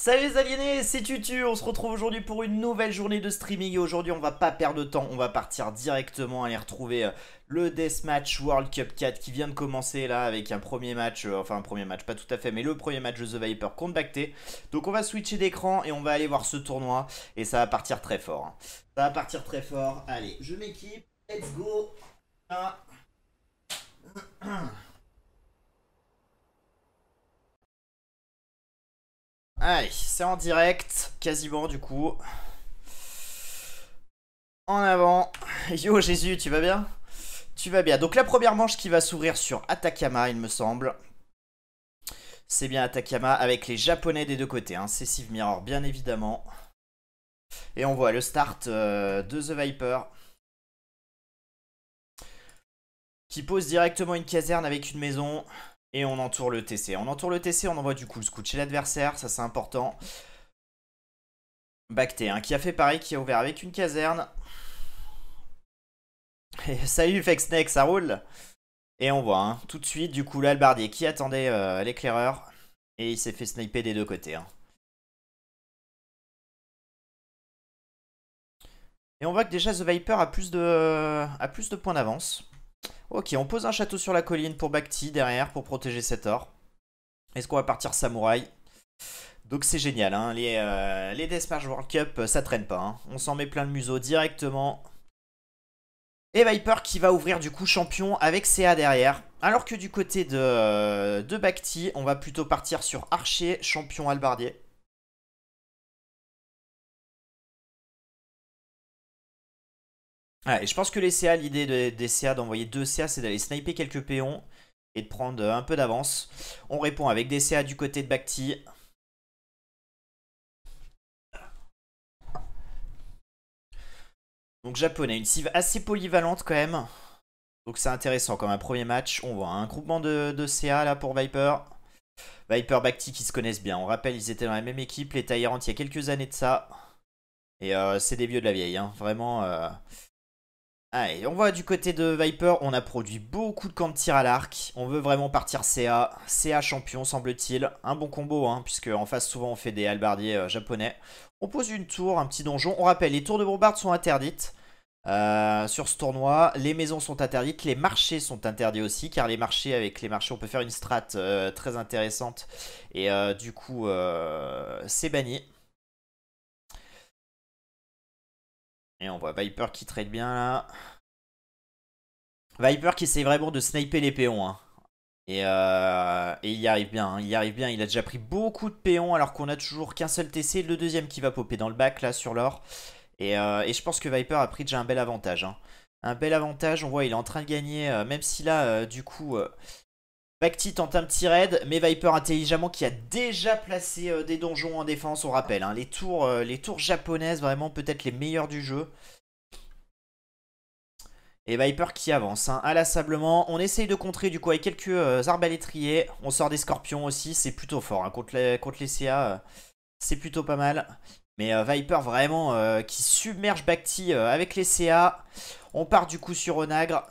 Salut les aliénés, c'est Tutu, on se retrouve aujourd'hui pour une nouvelle journée de streaming et aujourd'hui on va pas perdre de temps, on va partir directement aller retrouver le Deathmatch World Cup 4 qui vient de commencer là avec un premier match, enfin un premier match pas tout à fait mais le premier match de The Viper contre Bacté. Donc on va switcher d'écran et on va aller voir ce tournoi et ça va partir très fort, hein. Ça va partir très fort, allez je m'équipe, let's go. Ah. Allez, c'est en direct, quasiment du coup. En avant. Yo Jésus, tu vas bien? Tu vas bien. Donc la première manche qui va s'ouvrir sur Atacama, il me semble. C'est bien Atacama avec les japonais des deux côtés, hein. C'est Civ Mirror, bien évidemment. Et on voit le start de The Viper. Qui pose directement une caserne avec une maison. Et on entoure le TC. On entoure le TC, on envoie du coup le scout chez l'adversaire, ça c'est important. Bacté, hein, qui a fait pareil, qui a ouvert avec une caserne. Et salut Fexneck, ça roule? Et on voit, hein, tout de suite, du coup, l'Albardier qui attendait l'éclaireur. Et il s'est fait sniper des deux côtés, hein. Et on voit que déjà The Viper a plus de points d'avance. Ok, on pose un château sur la colline pour Bacti derrière pour protéger cet or. Est-ce qu'on va partir samouraï? Donc c'est génial, hein. Les Deathmatch World Cup, ça traîne pas, hein. On s'en met plein le museau directement. Et Viper qui va ouvrir du coup champion avec CA derrière. Alors que du côté de Bacti, on va plutôt partir sur Archer, champion halbardier. Ah, et je pense que les CA, l'idée des CA d'envoyer deux CA, c'est d'aller sniper quelques péons et de prendre un peu d'avance. On répond avec des CA du côté de Bacti. Donc japonais, une cive assez polyvalente quand même. Donc c'est intéressant comme un premier match. On voit un groupement de CA là pour Viper. Viper Bacti qui se connaissent bien. On rappelle, ils étaient dans la même équipe, les Tyrants, il y a quelques années de ça. Et c'est des vieux de la vieille, hein. Vraiment. Allez, on voit du côté de Viper, on a produit beaucoup de camps de tir à l'arc. On veut vraiment partir CA. CA champion, semble-t-il. Un bon combo, hein, puisque en face, souvent, on fait des halbardiers japonais. On pose une tour, un petit donjon. On rappelle, les tours de bombarde sont interdites. Sur ce tournoi, les maisons sont interdites, les marchés sont interdits aussi, car avec les marchés on peut faire une strat très intéressante et du coup c'est banni. Et on voit Viper qui trade bien là. Viper qui essaie vraiment de sniper les péons, hein. Et il y arrive bien, hein, il y arrive bien, il a déjà pris beaucoup de péons alors qu'on a toujours qu'un seul TC, le deuxième qui va popper dans le bac là sur l'or. Et je pense que Viper a pris déjà un bel avantage, hein. Un bel avantage, on voit il est en train de gagner, même si là, du coup, Bacti tente un petit raid, mais Viper intelligemment qui a déjà placé des donjons en défense, on rappelle, hein, les tours japonaises, vraiment peut-être les meilleures du jeu. Et Viper qui avance, hein, inlassablement. On essaye de contrer du coup avec quelques arbalétriers. On sort des scorpions aussi, c'est plutôt fort, hein, contre les CA. C'est plutôt pas mal. Mais Viper vraiment qui submerge Bacti avec les CA. On part du coup sur Onagre.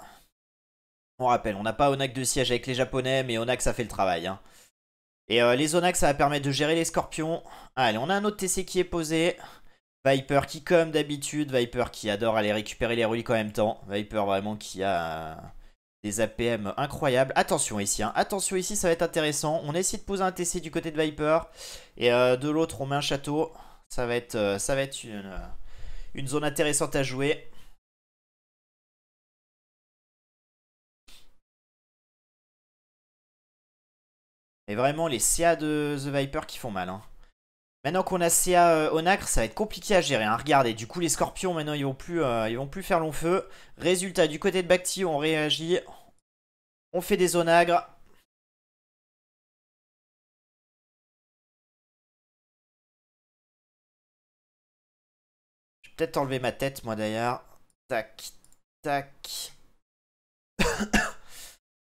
On rappelle, on n'a pas Onagre de siège avec les japonais, mais Onagre ça fait le travail, hein. Et les Onagres ça va permettre de gérer les scorpions. Allez, on a un autre TC qui est posé. Viper qui comme d'habitude, Viper qui adore aller récupérer les reliques en même temps. Viper vraiment qui a des APM incroyables. Attention ici, hein. Attention ici, ça va être intéressant. On essaie de poser un TC du côté de Viper. Et de l'autre, on met un château. Ça va être une zone intéressante à jouer. Et vraiment, les CA de The Viper qui font mal, hein. Maintenant qu'on a CA Onagre, ça va être compliqué à gérer, hein. Regardez, du coup, les scorpions, maintenant, ils vont plus faire long feu. Résultat, du côté de Bacti, on réagit. On fait des Onagres. Je vais peut-être enlever ma tête, moi, d'ailleurs. Tac, tac.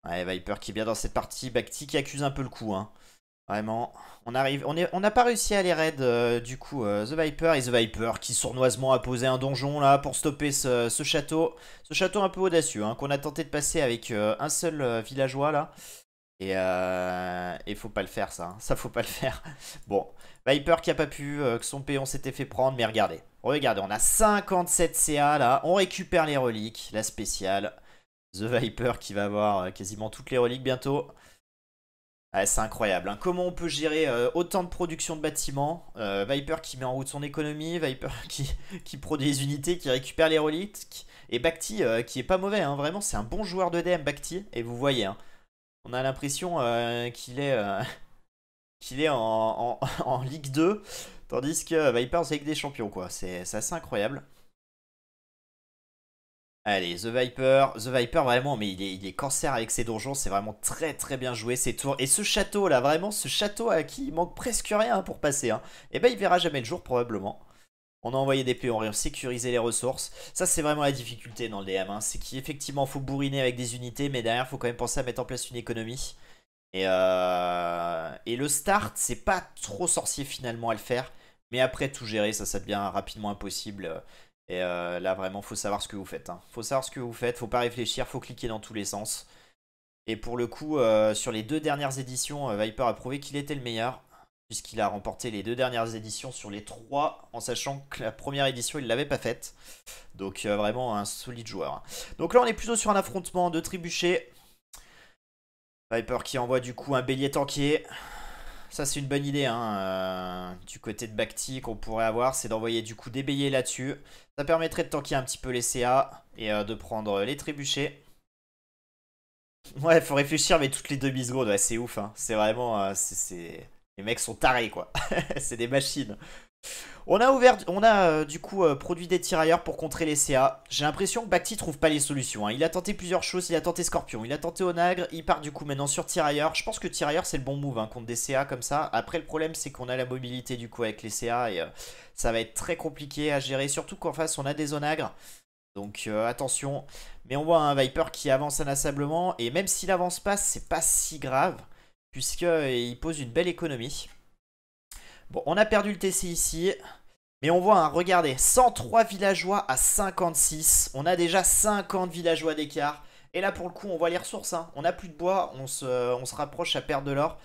Ouais, Viper qui est bien dans cette partie. Bacti qui accuse un peu le coup, hein. Vraiment. On n'a pas réussi à les raid, du coup, The Viper. Et The Viper qui sournoisement a posé un donjon, là, pour stopper ce château. Ce château un peu audacieux, hein, qu'on a tenté de passer avec un seul villageois, là. Et faut pas le faire ça, hein. Ça faut pas le faire. Bon, Viper qui a pas pu, que son péon s'était fait prendre, mais regardez. Regardez, on a 57 CA là, on récupère les reliques, la spéciale. The Viper qui va avoir quasiment toutes les reliques bientôt. Ouais, c'est incroyable, hein. Comment on peut gérer autant de production de bâtiments, Viper qui met en route son économie, Viper qui produit des unités, qui récupère les reliques. Et Bacti qui est pas mauvais, hein. Vraiment c'est un bon joueur de DM Bacti. Et vous voyez, hein, on a l'impression qu'il est en Ligue 2. Tandis que Viper c'est avec des champions quoi. C'est assez incroyable. Allez, The Viper vraiment, mais il est cancer avec ses donjons, c'est vraiment très très bien joué, ses tours. Et ce château là, vraiment, ce château à qui il manque presque rien, hein, pour passer, hein. Et ben il verra jamais le jour probablement. On a envoyé des péons, on a sécurisé les ressources. Ça c'est vraiment la difficulté dans le DM, hein. C'est qu'effectivement faut bourriner avec des unités, mais derrière faut quand même penser à mettre en place une économie. Et le start, c'est pas trop sorcier finalement à le faire. Mais après tout gérer, ça devient rapidement impossible. Là vraiment faut savoir ce que vous faites, hein. Faut savoir ce que vous faites, faut pas réfléchir, faut cliquer dans tous les sens. Et pour le coup, sur les 2 dernières éditions, Viper a prouvé qu'il était le meilleur. Puisqu'il a remporté les 2 dernières éditions sur les 3, en sachant que la première édition il l'avait pas faite. Donc vraiment un solide joueur, hein. Donc là on est plutôt sur un affrontement de trébuchets. Viper qui envoie du coup un bélier tankier. Ça c'est une bonne idée, hein, du côté de Bacti qu'on pourrait avoir, c'est d'envoyer du coup des béliers là-dessus. Ça permettrait de tanker un petit peu les CA et de prendre les trébuchets. Ouais, faut réfléchir mais toutes les demi-secondes, ouais, c'est ouf, hein. C'est vraiment, les mecs sont tarés quoi. C'est des machines. On a du coup produit des tirailleurs pour contrer les CA. J'ai l'impression que Bacti trouve pas les solutions, hein. Il a tenté plusieurs choses, il a tenté Scorpion, il a tenté Onagre, il part du coup maintenant sur tirailleurs. Je pense que tirailleurs c'est le bon move, hein, contre des CA comme ça. Après le problème c'est qu'on a la mobilité du coup avec les CA et ça va être très compliqué à gérer. Surtout qu'en face on a des Onagres. Donc attention. Mais on voit un Viper qui avance inlassablement. Et même s'il avance pas, c'est pas si grave. Puisqu'il pose une belle économie. Bon, on a perdu le TC ici. Mais on voit, hein, regardez, 103 villageois à 56. On a déjà 50 villageois d'écart. Et là, pour le coup, on voit les ressources, hein. On n'a plus de bois, on se rapproche à perdre de l'or.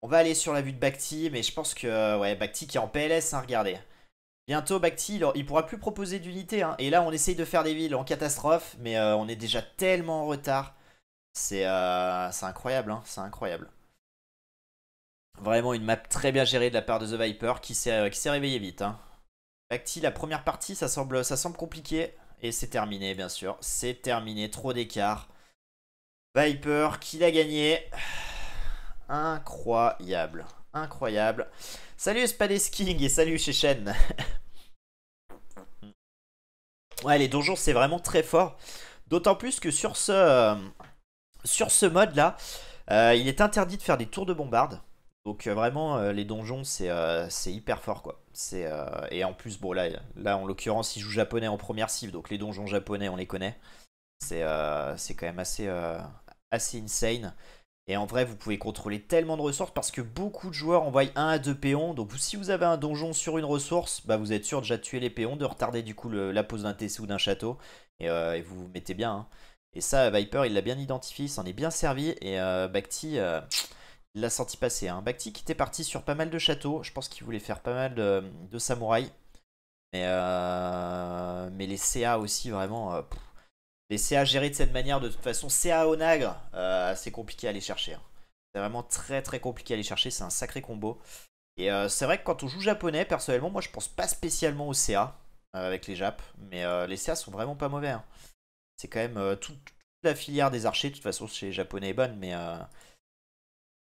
On va aller sur la vue de Bacti, mais je pense que, ouais, Bacti qui est en PLS, hein, regardez. Bientôt, Bacti, il pourra plus proposer d'unité, hein. Et là, on essaye de faire des villes en catastrophe, mais on est déjà tellement en retard. C'est incroyable, hein, c'est incroyable. Vraiment une map très bien gérée de la part de The Viper qui s'est réveillé vite, hein. Bacti, la première partie, ça semble compliqué. Et c'est terminé, bien sûr. C'est terminé, trop d'écart. Viper qui l'a gagné. Incroyable. Incroyable. Salut Spadesking et salut Chechen. Ouais, les donjons, c'est vraiment très fort. D'autant plus que sur ce mode-là, il est interdit de faire des tours de bombarde. Donc vraiment, les donjons, c'est hyper fort, quoi. Et en plus, bon, là en l'occurrence, il joue japonais en première cible. Donc les donjons japonais, on les connaît. C'est quand même assez insane. Et en vrai, vous pouvez contrôler tellement de ressources parce que beaucoup de joueurs envoient 1 à 2 péons. Donc si vous avez un donjon sur une ressource, bah, vous êtes sûr de déjà tuer les péons, de retarder du coup la pose d'un TC ou d'un château. Et vous vous mettez bien, hein. Et ça, Viper, il l'a bien identifié, il s'en est bien servi. Et Bacti, il l'a senti passer, hein. Bacti qui était parti sur pas mal de châteaux. Je pense qu'il voulait faire pas mal de samouraïs. Mais les CA aussi, vraiment... les CA gérés de cette manière, de toute façon, CA Onagre, c'est compliqué à aller chercher, hein. C'est vraiment très très compliqué à aller chercher, c'est un sacré combo. Et c'est vrai que quand on joue japonais, personnellement, moi je pense pas spécialement aux CA avec les Japs, mais les CA sont vraiment pas mauvais, hein. C'est quand même toute la filière des archers, de toute façon chez les japonais est bonne,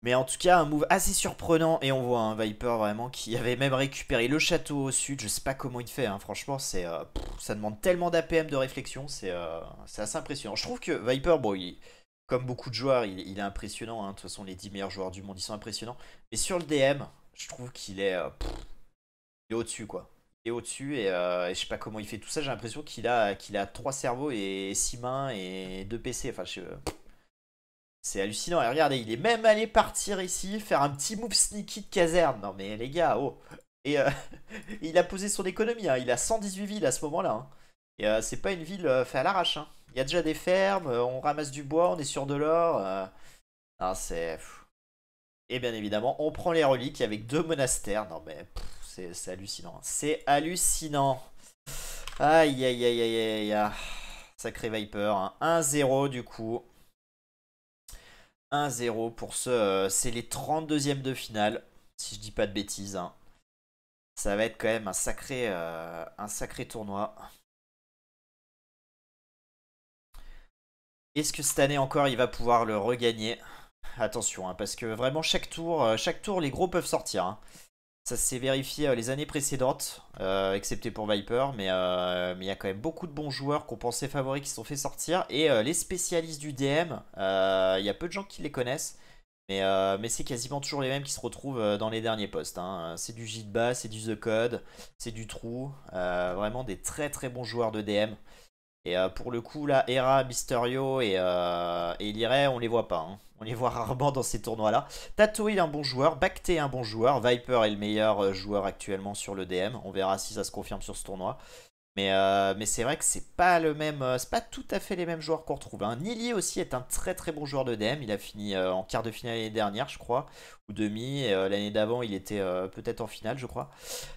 mais en tout cas, un move assez surprenant. Et on voit un Viper vraiment qui avait même récupéré le château au sud. Je sais pas comment il fait, hein. Franchement, ça demande tellement d'APM de réflexion. C'est assez impressionnant. Je trouve que Viper, bon, comme beaucoup de joueurs, il est impressionnant, hein. De toute façon, les 10 meilleurs joueurs du monde, ils sont impressionnants. Mais sur le DM, je trouve il est au-dessus, quoi. Il est au-dessus et je sais pas comment il fait tout ça. J'ai l'impression qu'il a 3 cerveaux et 6 mains et 2 PC. Enfin, c'est hallucinant. Et regardez, il est même allé partir ici, faire un petit move sneaky de caserne. Non mais les gars, oh. Et il a posé son économie, hein. Il a 118 villes à ce moment-là, hein. Et c'est pas une ville faite à l'arrache, hein. Il y a déjà des fermes, on ramasse du bois, on est sur de l'or. Ah, c'est... Et bien évidemment, on prend les reliques avec 2 monastères. Non mais c'est hallucinant. C'est hallucinant. Aïe aïe aïe aïe aïe aïe. Sacré Viper. Hein. 1-0 du coup. 1-0 pour ce... c'est les 32e de finale. Si je dis pas de bêtises. Hein. Ça va être quand même un sacré tournoi. Est-ce que cette année encore il va pouvoir le regagner? Attention, hein, parce que vraiment chaque tour, les gros peuvent sortir. Hein. Ça s'est vérifié les années précédentes, excepté pour Viper, mais il y a quand même beaucoup de bons joueurs qu'on pensait favoris qui se sont fait sortir. Et les spécialistes du DM, il y a peu de gens qui les connaissent, mais c'est quasiment toujours les mêmes qui se retrouvent dans les derniers postes. Hein. C'est du Jitba, c'est du The Code, c'est du True, vraiment des très très bons joueurs de DM. Et pour le coup, là, Hera, Mysterio et Lyrae, on les voit pas. Hein. On les voit rarement dans ces tournois-là. Tato est un bon joueur, Bacté est un bon joueur, Viper est le meilleur joueur actuellement sur le DM. On verra si ça se confirme sur ce tournoi. Mais c'est vrai que c'est pas le même, c'est pas tout à fait les mêmes joueurs qu'on retrouve. Hein. Nili aussi est un très très bon joueur de DM. Il a fini en quart de finale l'année dernière, je crois, ou demi. Et l'année d'avant, il était peut-être en finale, je crois.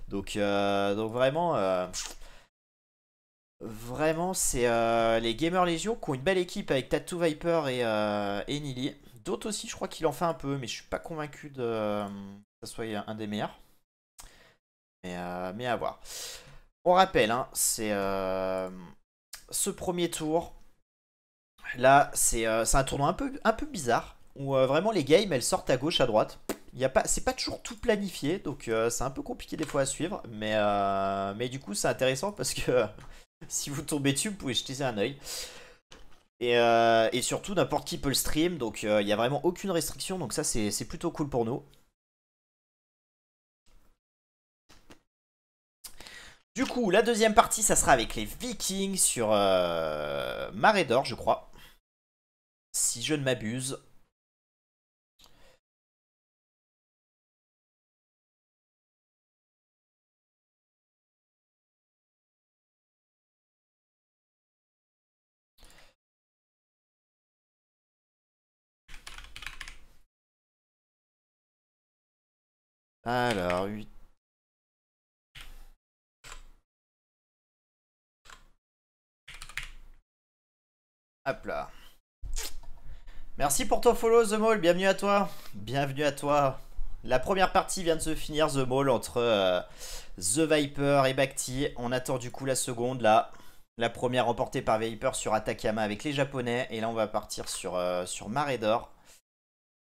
Donc vraiment. Vraiment, c'est les Gamer Legion qui ont une belle équipe avec Tattoo Viper et Nili. D'autres aussi, je crois qu'il en fait un peu, mais je suis pas convaincu que ça soit un des meilleurs. Mais à voir. On rappelle, hein, c'est ce premier tour. Là, c'est un tournoi un peu bizarre où vraiment les games elles sortent à gauche, à droite. C'est pas toujours tout planifié, donc c'est un peu compliqué des fois à suivre, mais du coup c'est intéressant parce que si vous tombez dessus, vous pouvez jeter un œil. Et surtout, n'importe qui peut le stream, donc il n'y a vraiment aucune restriction, donc ça c'est plutôt cool pour nous. Du coup, la deuxième partie, ça sera avec les Vikings sur Marée d'Or, je crois. Si je ne m'abuse. Alors, 8. Hop là. Merci pour ton follow, The Mall. Bienvenue à toi. Bienvenue à toi. La première partie vient de se finir, The Mall, entre The Viper et Bacti. On attend du coup la seconde, là. La première remportée par Viper sur Atacama avec les Japonais. Et là, on va partir sur Marée d'Or.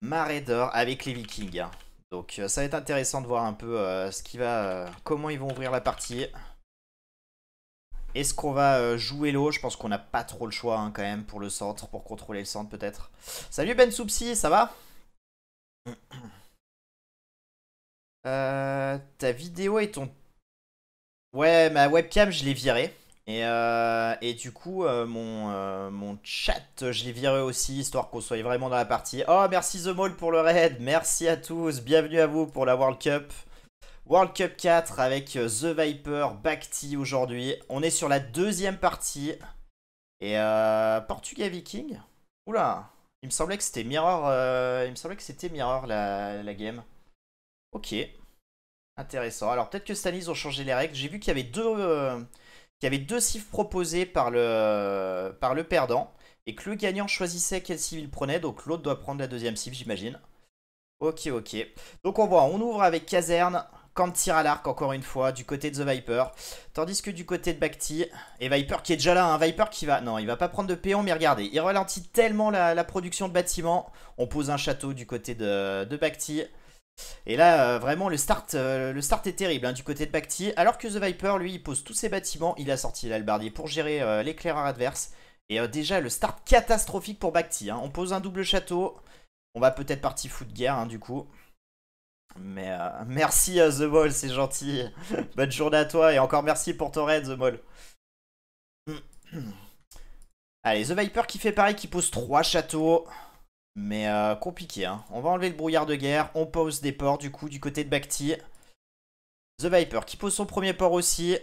Marée d'Or avec les Vikings. Hein. Donc, ça va être intéressant de voir un peu comment ils vont ouvrir la partie. Est-ce qu'on va jouer l'eau? Je pense qu'on n'a pas trop le choix hein, quand même pour le centre, pour contrôler le centre peut-être. Salut Ben Soupsi, ça va? Ta vidéo et ton... Ouais, ma webcam, je l'ai virée. Et du coup, mon chat, je l'ai viré aussi, histoire qu'on soit vraiment dans la partie. Oh, merci The Mall pour le raid. Merci à tous. Bienvenue à vous pour la World Cup. World Cup 4 avec The Viper, Bacti aujourd'hui. On est sur la deuxième partie. Et Portugais Viking. Oula, il me semblait que c'était Mirror. Il me semblait que c'était Mirror la game. Ok, intéressant. Alors peut-être que cette année ils ont changé les règles. J'ai vu qu'il y avait deux cifs proposés par le perdant. Et que le gagnant choisissait quel civ il prenait. Donc l'autre doit prendre la deuxième civ, j'imagine. Ok, ok. Donc on ouvre avec Caserne. Camp de tir à l'arc, encore une fois, du côté de The Viper. Tandis que du côté de Bacti, et Viper qui est déjà là, un Viper qui va... Non, il va pas prendre de péon, mais regardez, il ralentit tellement la production de bâtiments. On pose un château du côté de Bacti. Et là, vraiment, le start est terrible hein, du côté de Bacti. Alors que The Viper, lui, il pose tous ses bâtiments. Il a sorti l'albardier pour gérer l'éclaireur adverse. Et déjà, le start catastrophique pour Bacti. Hein. On pose un double château. On va peut-être partir foot guerre, hein, du coup. Mais merci The Mall, c'est gentil. Bonne journée à toi et encore merci pour ton raid The Mall. Allez, The Viper qui fait pareil, qui pose 3 châteaux. Mais compliqué, hein. On va enlever le brouillard de guerre. On pose des ports du coup du côté de Bacti. The Viper qui pose son premier port aussi.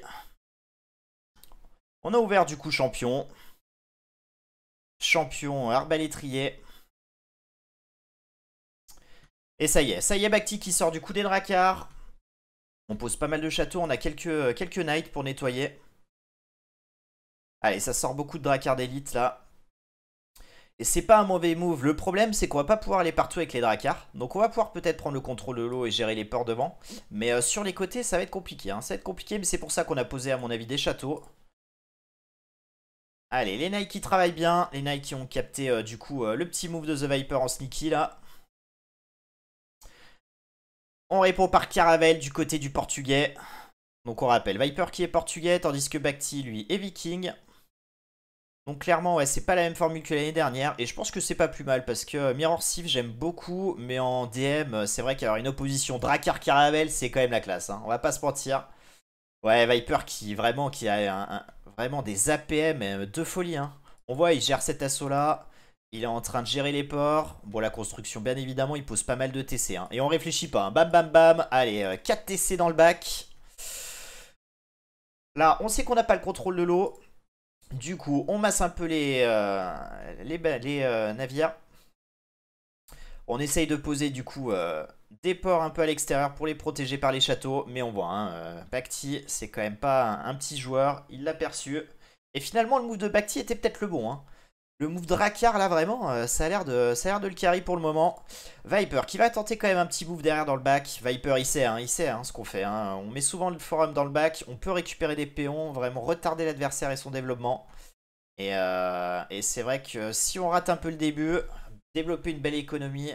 On a ouvert du coup champion. Champion arbalétrier. Et ça y est, Bacti qui sort du coup des Drakars. On pose pas mal de châteaux, on a quelques knights pour nettoyer. Allez, ça sort beaucoup de Drakars d'élite là. Et c'est pas un mauvais move. Le problème, c'est qu'on va pas pouvoir aller partout avec les Drakars. Donc on va pouvoir peut-être prendre le contrôle de l'eau et gérer les ports devant. Mais sur les côtés, ça va être compliqué. Hein. Ça va être compliqué, mais c'est pour ça qu'on a posé, à mon avis, des châteaux. Allez, les Knights qui travaillent bien. Les Knights qui ont capté, du coup, le petit move de The Viper en sneaky, là. On répond par Caravel du côté du portugais. Donc on rappelle, Viper qui est portugais, tandis que Bacti, lui, est viking. Donc clairement, ouais, c'est pas la même formule que l'année dernière. Et je pense que c'est pas plus mal parce que Mirror Sif, j'aime beaucoup. Mais en DM, c'est vrai qu'avoir une opposition Drakkar Caravel, c'est quand même la classe. Hein. On va pas se mentir. Ouais, Viper qui a vraiment des APM de folie. Hein. On voit, il gère cet assaut là. Il est en train de gérer les ports. Bon, la construction, bien évidemment, il pose pas mal de TC. Hein. Et on réfléchit pas. Hein. Bam, bam, bam. Allez, 4 TC dans le bac. Là, on sait qu'on n'a pas le contrôle de l'eau. Du coup, on masse un peu les navires. On essaye de poser du coup des ports un peu à l'extérieur pour les protéger par les châteaux. Mais on voit, hein, Bacti, c'est quand même pas un petit joueur. Il l'a perçu. Et finalement, le move de Bacti était peut-être le bon. Hein. Le move Drakkar, là, vraiment, ça a l'air de le carry pour le moment. Viper qui va tenter quand même un petit move derrière dans le back. Viper, il sait hein, ce qu'on fait. Hein. On met souvent le forum dans le back. On peut récupérer des péons, vraiment retarder l'adversaire et son développement. Et c'est vrai que si on rate un peu le début, développer une belle économie,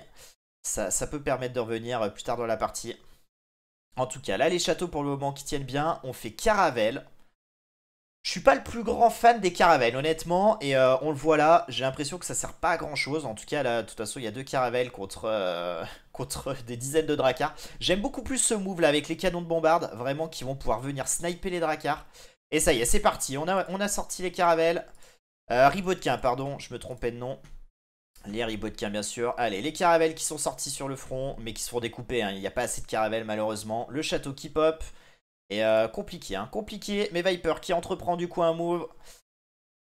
ça peut permettre de revenir plus tard dans la partie. En tout cas, là, les châteaux pour le moment qui tiennent bien. On fait Caravel. Je suis pas le plus grand fan des caravelles, honnêtement. Et on le voit là, j'ai l'impression que ça sert pas à grand chose. En tout cas, là, de toute façon, il y a deux caravelles contre des dizaines de Drakars. J'aime beaucoup plus ce move là avec les canons de bombarde, vraiment, qui vont pouvoir venir sniper les Drakars. Et ça y est, c'est parti. On a sorti les caravelles. Ribotkin, pardon, je me trompais de nom. Les Ribotkin, bien sûr. Allez, les caravelles qui sont sortis sur le front, mais qui se font découper. Hein. Il n'y a pas assez de caravelles, malheureusement. Le château qui pop. Et compliqué, hein, compliqué. Mais Viper qui entreprend du coup un move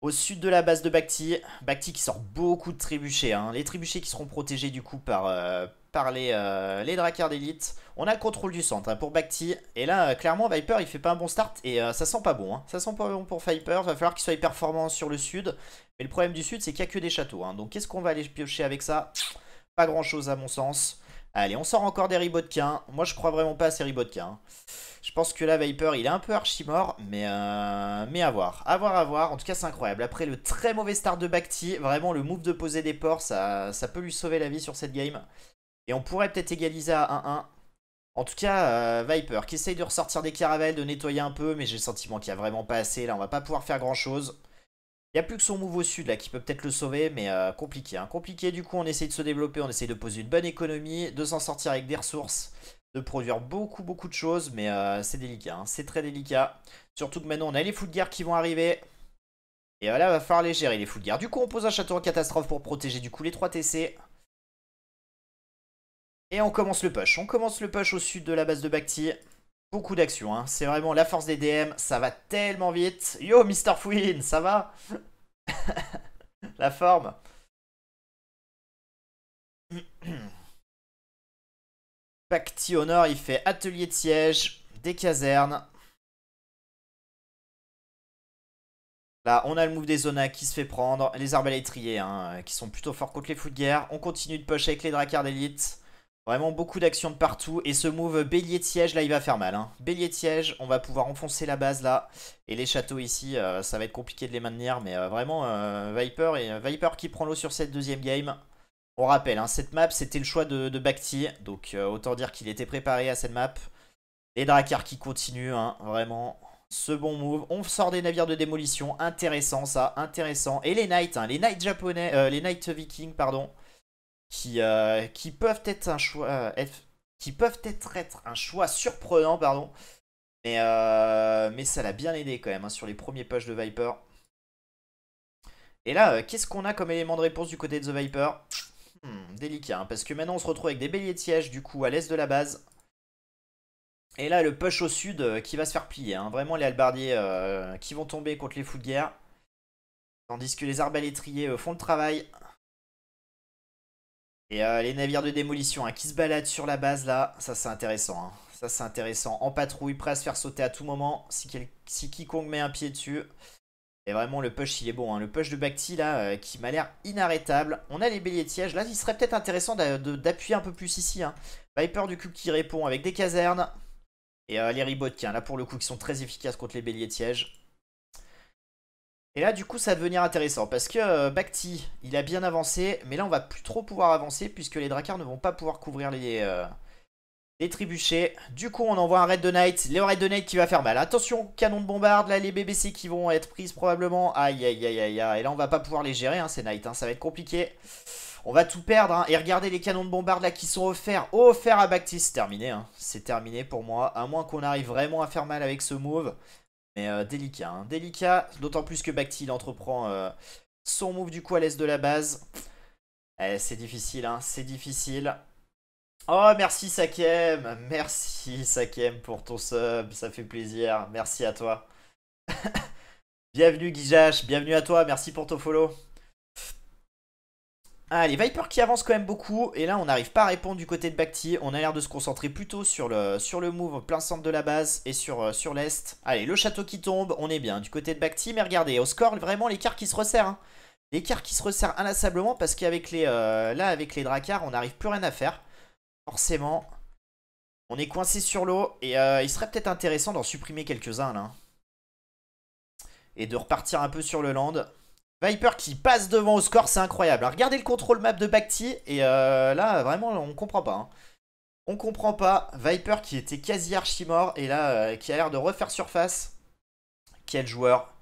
au sud de la base de Bacti. Bacti qui sort beaucoup de trébuchets. Hein. Les trébuchets qui seront protégés du coup par les Drakars d'élite. On a le contrôle du centre hein, pour Bacti. Et là, clairement, Viper il fait pas un bon start. Et ça sent pas bon. Hein. Ça sent pas bon pour Viper. Va falloir qu'il soit performant sur le sud. Mais le problème du sud, c'est qu'il n'y a que des châteaux. Hein. Donc qu'est-ce qu'on va aller piocher avec ça? Pas grand chose à mon sens. Allez, on sort encore des Ribotkin. Moi, je crois vraiment pas à ces Ribotkin. Hein. Je pense que là, Viper, il est un peu archi-mort, mais à voir. À voir, à voir. En tout cas, c'est incroyable. Après le très mauvais start de Bacti, vraiment, le move de poser des ports, ça peut lui sauver la vie sur cette game. Et on pourrait peut-être égaliser à 1-1. En tout cas, Viper qui essaye de ressortir des caravelles, de nettoyer un peu, mais j'ai le sentiment qu'il n'y a vraiment pas assez. Là, on va pas pouvoir faire grand-chose. Il n'y a plus que son move au sud, là, qui peut peut-être le sauver, mais compliqué. Hein. Compliqué, du coup, on essaye de se développer, on essaye de poser une bonne économie, de s'en sortir avec des ressources, de produire beaucoup de choses, mais c'est délicat, hein. C'est très délicat. Surtout que maintenant on a les fous de guerre qui vont arriver. Et là, il va falloir les gérer les fous de guerre. Du coup, on pose un château en catastrophe pour protéger du coup les 3 TC. Et on commence le push. On commence le push au sud de la base de Bacti. Beaucoup d'actions, hein. C'est vraiment la force des DM. Ça va tellement vite. Yo, Mr. Fouine, ça va? La forme. Bacti au nord, il fait atelier de siège, des casernes. Là, on a le move des zonas qui se fait prendre. Les arbalétriers, hein, qui sont plutôt forts contre les fous de guerre. On continue de push avec les Drakars d'élite. Vraiment beaucoup d'actions de partout. Et ce move bélier de siège, là, il va faire mal. Hein. Bélier de siège, on va pouvoir enfoncer la base, là. Et les châteaux ici, ça va être compliqué de les maintenir. Mais vraiment, Viper qui prend l'eau sur cette deuxième game. On rappelle, hein, cette map, c'était le choix de Bacti. Donc, autant dire qu'il était préparé à cette map. Les Drakars qui continuent, hein, vraiment. Ce bon move. On sort des navires de démolition. Intéressant, ça. Intéressant. Et les Knights, hein, les Knights japonais, les Knights vikings, pardon. Qui peuvent être un choix. Qui peuvent être un choix surprenant, pardon. Mais ça l'a bien aidé quand même, hein, sur les premiers pushs de Viper. Et là, qu'est-ce qu'on a comme élément de réponse du côté de The Viper? Délicat, hein, parce que maintenant on se retrouve avec des béliers de siège du coup à l'est de la base. Et là le push au sud qui va se faire plier, hein. Vraiment les halbardiers qui vont tomber contre les fous de guerre. Tandis que les arbalétriers font le travail. Et les navires de démolition hein, qui se baladent sur la base là, ça c'est intéressant. Hein. Ça c'est intéressant. En patrouille, prêt à se faire sauter à tout moment si quiconque met un pied dessus. Et vraiment le push il est bon. Hein. Le push de Bacti là qui m'a l'air inarrêtable. On a les béliers de siège. Là il serait peut-être intéressant d'appuyer un peu plus ici. Hein. Viper du coup qui répond avec des casernes. Et les ribotkin là pour le coup qui sont très efficaces contre les béliers de siège. Et là, du coup, ça va devenir intéressant parce que Bacti, il a bien avancé, mais là, on va plus trop pouvoir avancer puisque les Drakars ne vont pas pouvoir couvrir les trébuchets. Du coup, on envoie un Raid de Knight, le Raid de Knight qui va faire mal. Attention, canon de bombarde, là, les BBC qui vont être prises probablement. Aïe, aïe, aïe, aïe, aïe. Et là, on va pas pouvoir les gérer, hein, ces Knights, hein, ça va être compliqué. On va tout perdre, hein. Et regardez les canons de bombarde là qui sont offerts à Bacti. C'est terminé, hein. C'est terminé pour moi, à moins qu'on arrive vraiment à faire mal avec ce move. Mais délicat, hein. Délicat, d'autant plus que Bacti il entreprend son move du coup à l'est de la base. C'est difficile, hein, c'est difficile. Oh merci Sakem, merci Sakem pour ton sub, ça fait plaisir, merci à toi. Bienvenue Guijash, bienvenue à toi, merci pour ton follow. Ah, les Vipers qui avancent quand même beaucoup. Et là, on n'arrive pas à répondre du côté de Bacti. On a l'air de se concentrer plutôt sur le move plein centre de la base et sur l'est. Allez, le château qui tombe. On est bien du côté de Bacti. Mais regardez, au score, vraiment l'écart qui se resserre. Hein. L'écart qui se resserre inlassablement parce qu'avec là, avec les Drakars, on n'arrive plus rien à faire. Forcément. On est coincé sur l'eau. Et il serait peut-être intéressant d'en supprimer quelques-uns là. Et de repartir un peu sur le land. Viper qui passe devant au score, c'est incroyable. Alors, regardez le contrôle map de Bacti. Et là, vraiment, on comprend pas. Hein. On comprend pas. Viper qui était quasi archi mort. Et là, qui a l'air de refaire surface. Quel joueur.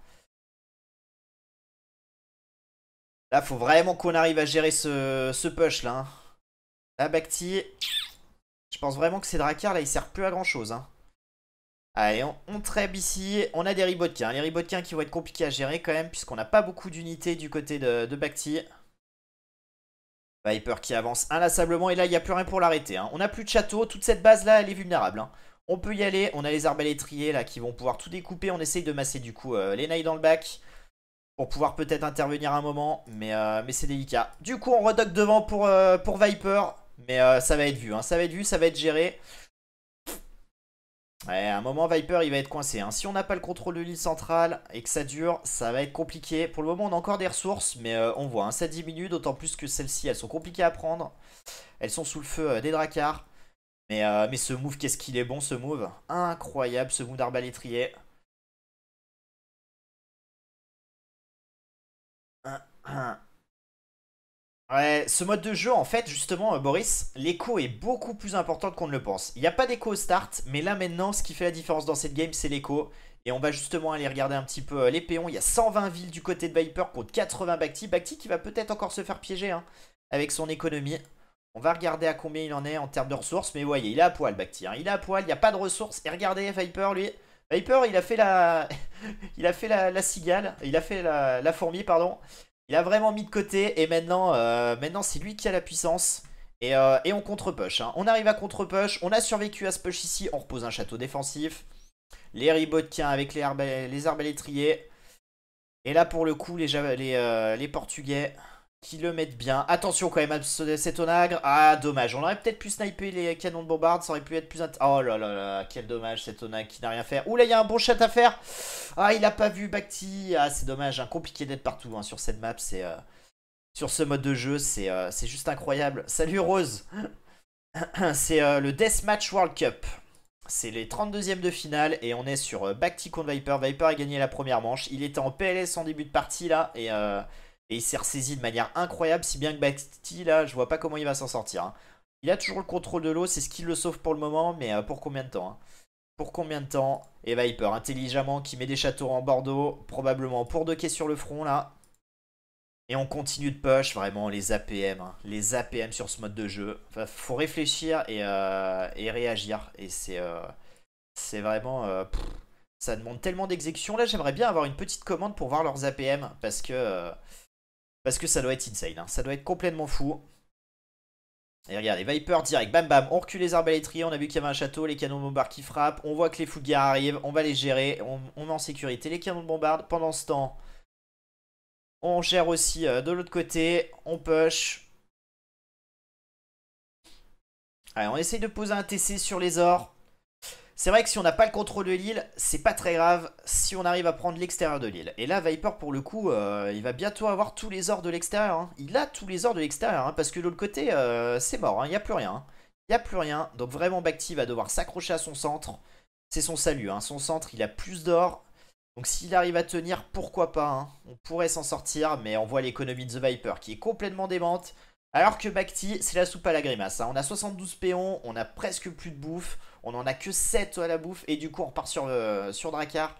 Là, faut vraiment qu'on arrive à gérer ce push là. Hein. Là, Bacti. Je pense vraiment que ces Drakars là, ils servent plus à grand chose. Hein. Allez, on trêve ici. On a des ribotkin. Les ribotkin qui vont être compliqués à gérer quand même. Puisqu'on n'a pas beaucoup d'unités du côté de Bacti. Viper qui avance inlassablement. Et là, il n'y a plus rien pour l'arrêter. Hein. On n'a plus de château. Toute cette base-là, elle est vulnérable. Hein. On peut y aller. On a les arbalétriers là qui vont pouvoir tout découper. On essaye de masser du coup les nails dans le bac. Pour pouvoir peut-être intervenir un moment. Mais c'est délicat. Du coup, on redock devant pour Viper. Mais ça va être vu. Hein. Ça va être vu. Ça va être géré. Ouais, à un moment, Viper, il va être coincé. Hein. Si on n'a pas le contrôle de l'île centrale et que ça dure, ça va être compliqué. Pour le moment, on a encore des ressources, mais on voit, hein, ça diminue. D'autant plus que celles-ci, elles sont compliquées à prendre. Elles sont sous le feu des Drakars. Mais ce move, qu'est-ce qu'il est bon, ce move. Incroyable, ce move d'arbalétrier. Ouais, ce mode de jeu, en fait, justement, Boris, l'écho est beaucoup plus importante qu'on ne le pense. Il n'y a pas d'écho au start, mais là, maintenant, ce qui fait la différence dans cette game, c'est l'écho. Et on va justement aller regarder un petit peu les péons. Il y a 120 villes du côté de Viper contre 80 Bacti. Bacti qui va peut-être encore se faire piéger hein, avec son économie. On va regarder à combien il en est en termes de ressources. Mais vous voyez, il est à poil, Bacti. Hein. Il est à poil, il n'y a pas de ressources. Et regardez, Viper, lui. Viper, il a fait la, il a fait la cigale. Il a fait la fourmi, pardon. Il a vraiment mis de côté et maintenant c'est lui qui a la puissance. Et on contre-push. Hein. On arrive à contre-push. On a survécu à ce push ici. On repose un château défensif. Les ribotkin avec les arbalétriers. Et là pour le coup les Portugais qui le mettent bien. Attention quand même à cet onagre. Ah dommage. On aurait peut-être pu sniper les canons de bombarde. Ça aurait pu être plus Oh là là là. Quel dommage cet onagre qui n'a rien fait. Ouh là il y a un bon chat à faire. Ah il a pas vu Bacti. Ah c'est dommage. Hein. Compliqué d'être partout hein, sur cette map. Sur ce mode de jeu. C'est juste incroyable. Salut Rose. C'est le Deathmatch World Cup. C'est les 32e de finale et on est sur Bacti contre Viper. Viper a gagné la première manche. Il était en PLS en début de partie là et il s'est ressaisi de manière incroyable. Si bien que Bacti là, je vois pas comment il va s'en sortir. Hein. Il a toujours le contrôle de l'eau, c'est ce qui le sauve pour le moment, mais pour combien de temps hein. Pour combien de temps? Et Viper intelligemment qui met des châteaux en Bordeaux, probablement pour docker sur le front là. Et on continue de push, vraiment, les APM. Hein. Les APM sur ce mode de jeu. Enfin, faut réfléchir et réagir. Et c'est vraiment... ça demande tellement d'exécution. Là, j'aimerais bien avoir une petite commande pour voir leurs APM. Parce que ça doit être insane. Hein. Ça doit être complètement fou. Et regardez, Viper direct, bam bam, on recule les arbalétriers, on a vu qu'il y avait un château, les canons de bombarde qui frappent, on voit que les fous de guerre arrivent, on va les gérer, on met en sécurité les canons de bombarde. Pendant ce temps... On gère aussi de l'autre côté, on push. Allez, on essaye de poser un TC sur les ors. C'est vrai que si on n'a pas le contrôle de l'île, c'est pas très grave si on arrive à prendre l'extérieur de l'île. Et là, Viper, pour le coup, il va bientôt avoir tous les ors de l'extérieur. Hein. Il a tous les ors de l'extérieur, hein, parce que de l'autre côté, c'est mort, hein, il n'y a plus rien. Hein. Il n'y a plus rien, donc vraiment Bacti va devoir s'accrocher à son centre. C'est son salut, hein. Son centre, il a plus d'or. Donc s'il arrive à tenir, pourquoi pas, hein. On pourrait s'en sortir, mais on voit l'économie de The Viper qui est complètement démente. Alors que Bacti, c'est la soupe à la grimace. Hein. On a 72 péons, on a presque plus de bouffe. On en a que 7 à la bouffe. Et du coup, on repart sur Drakkar.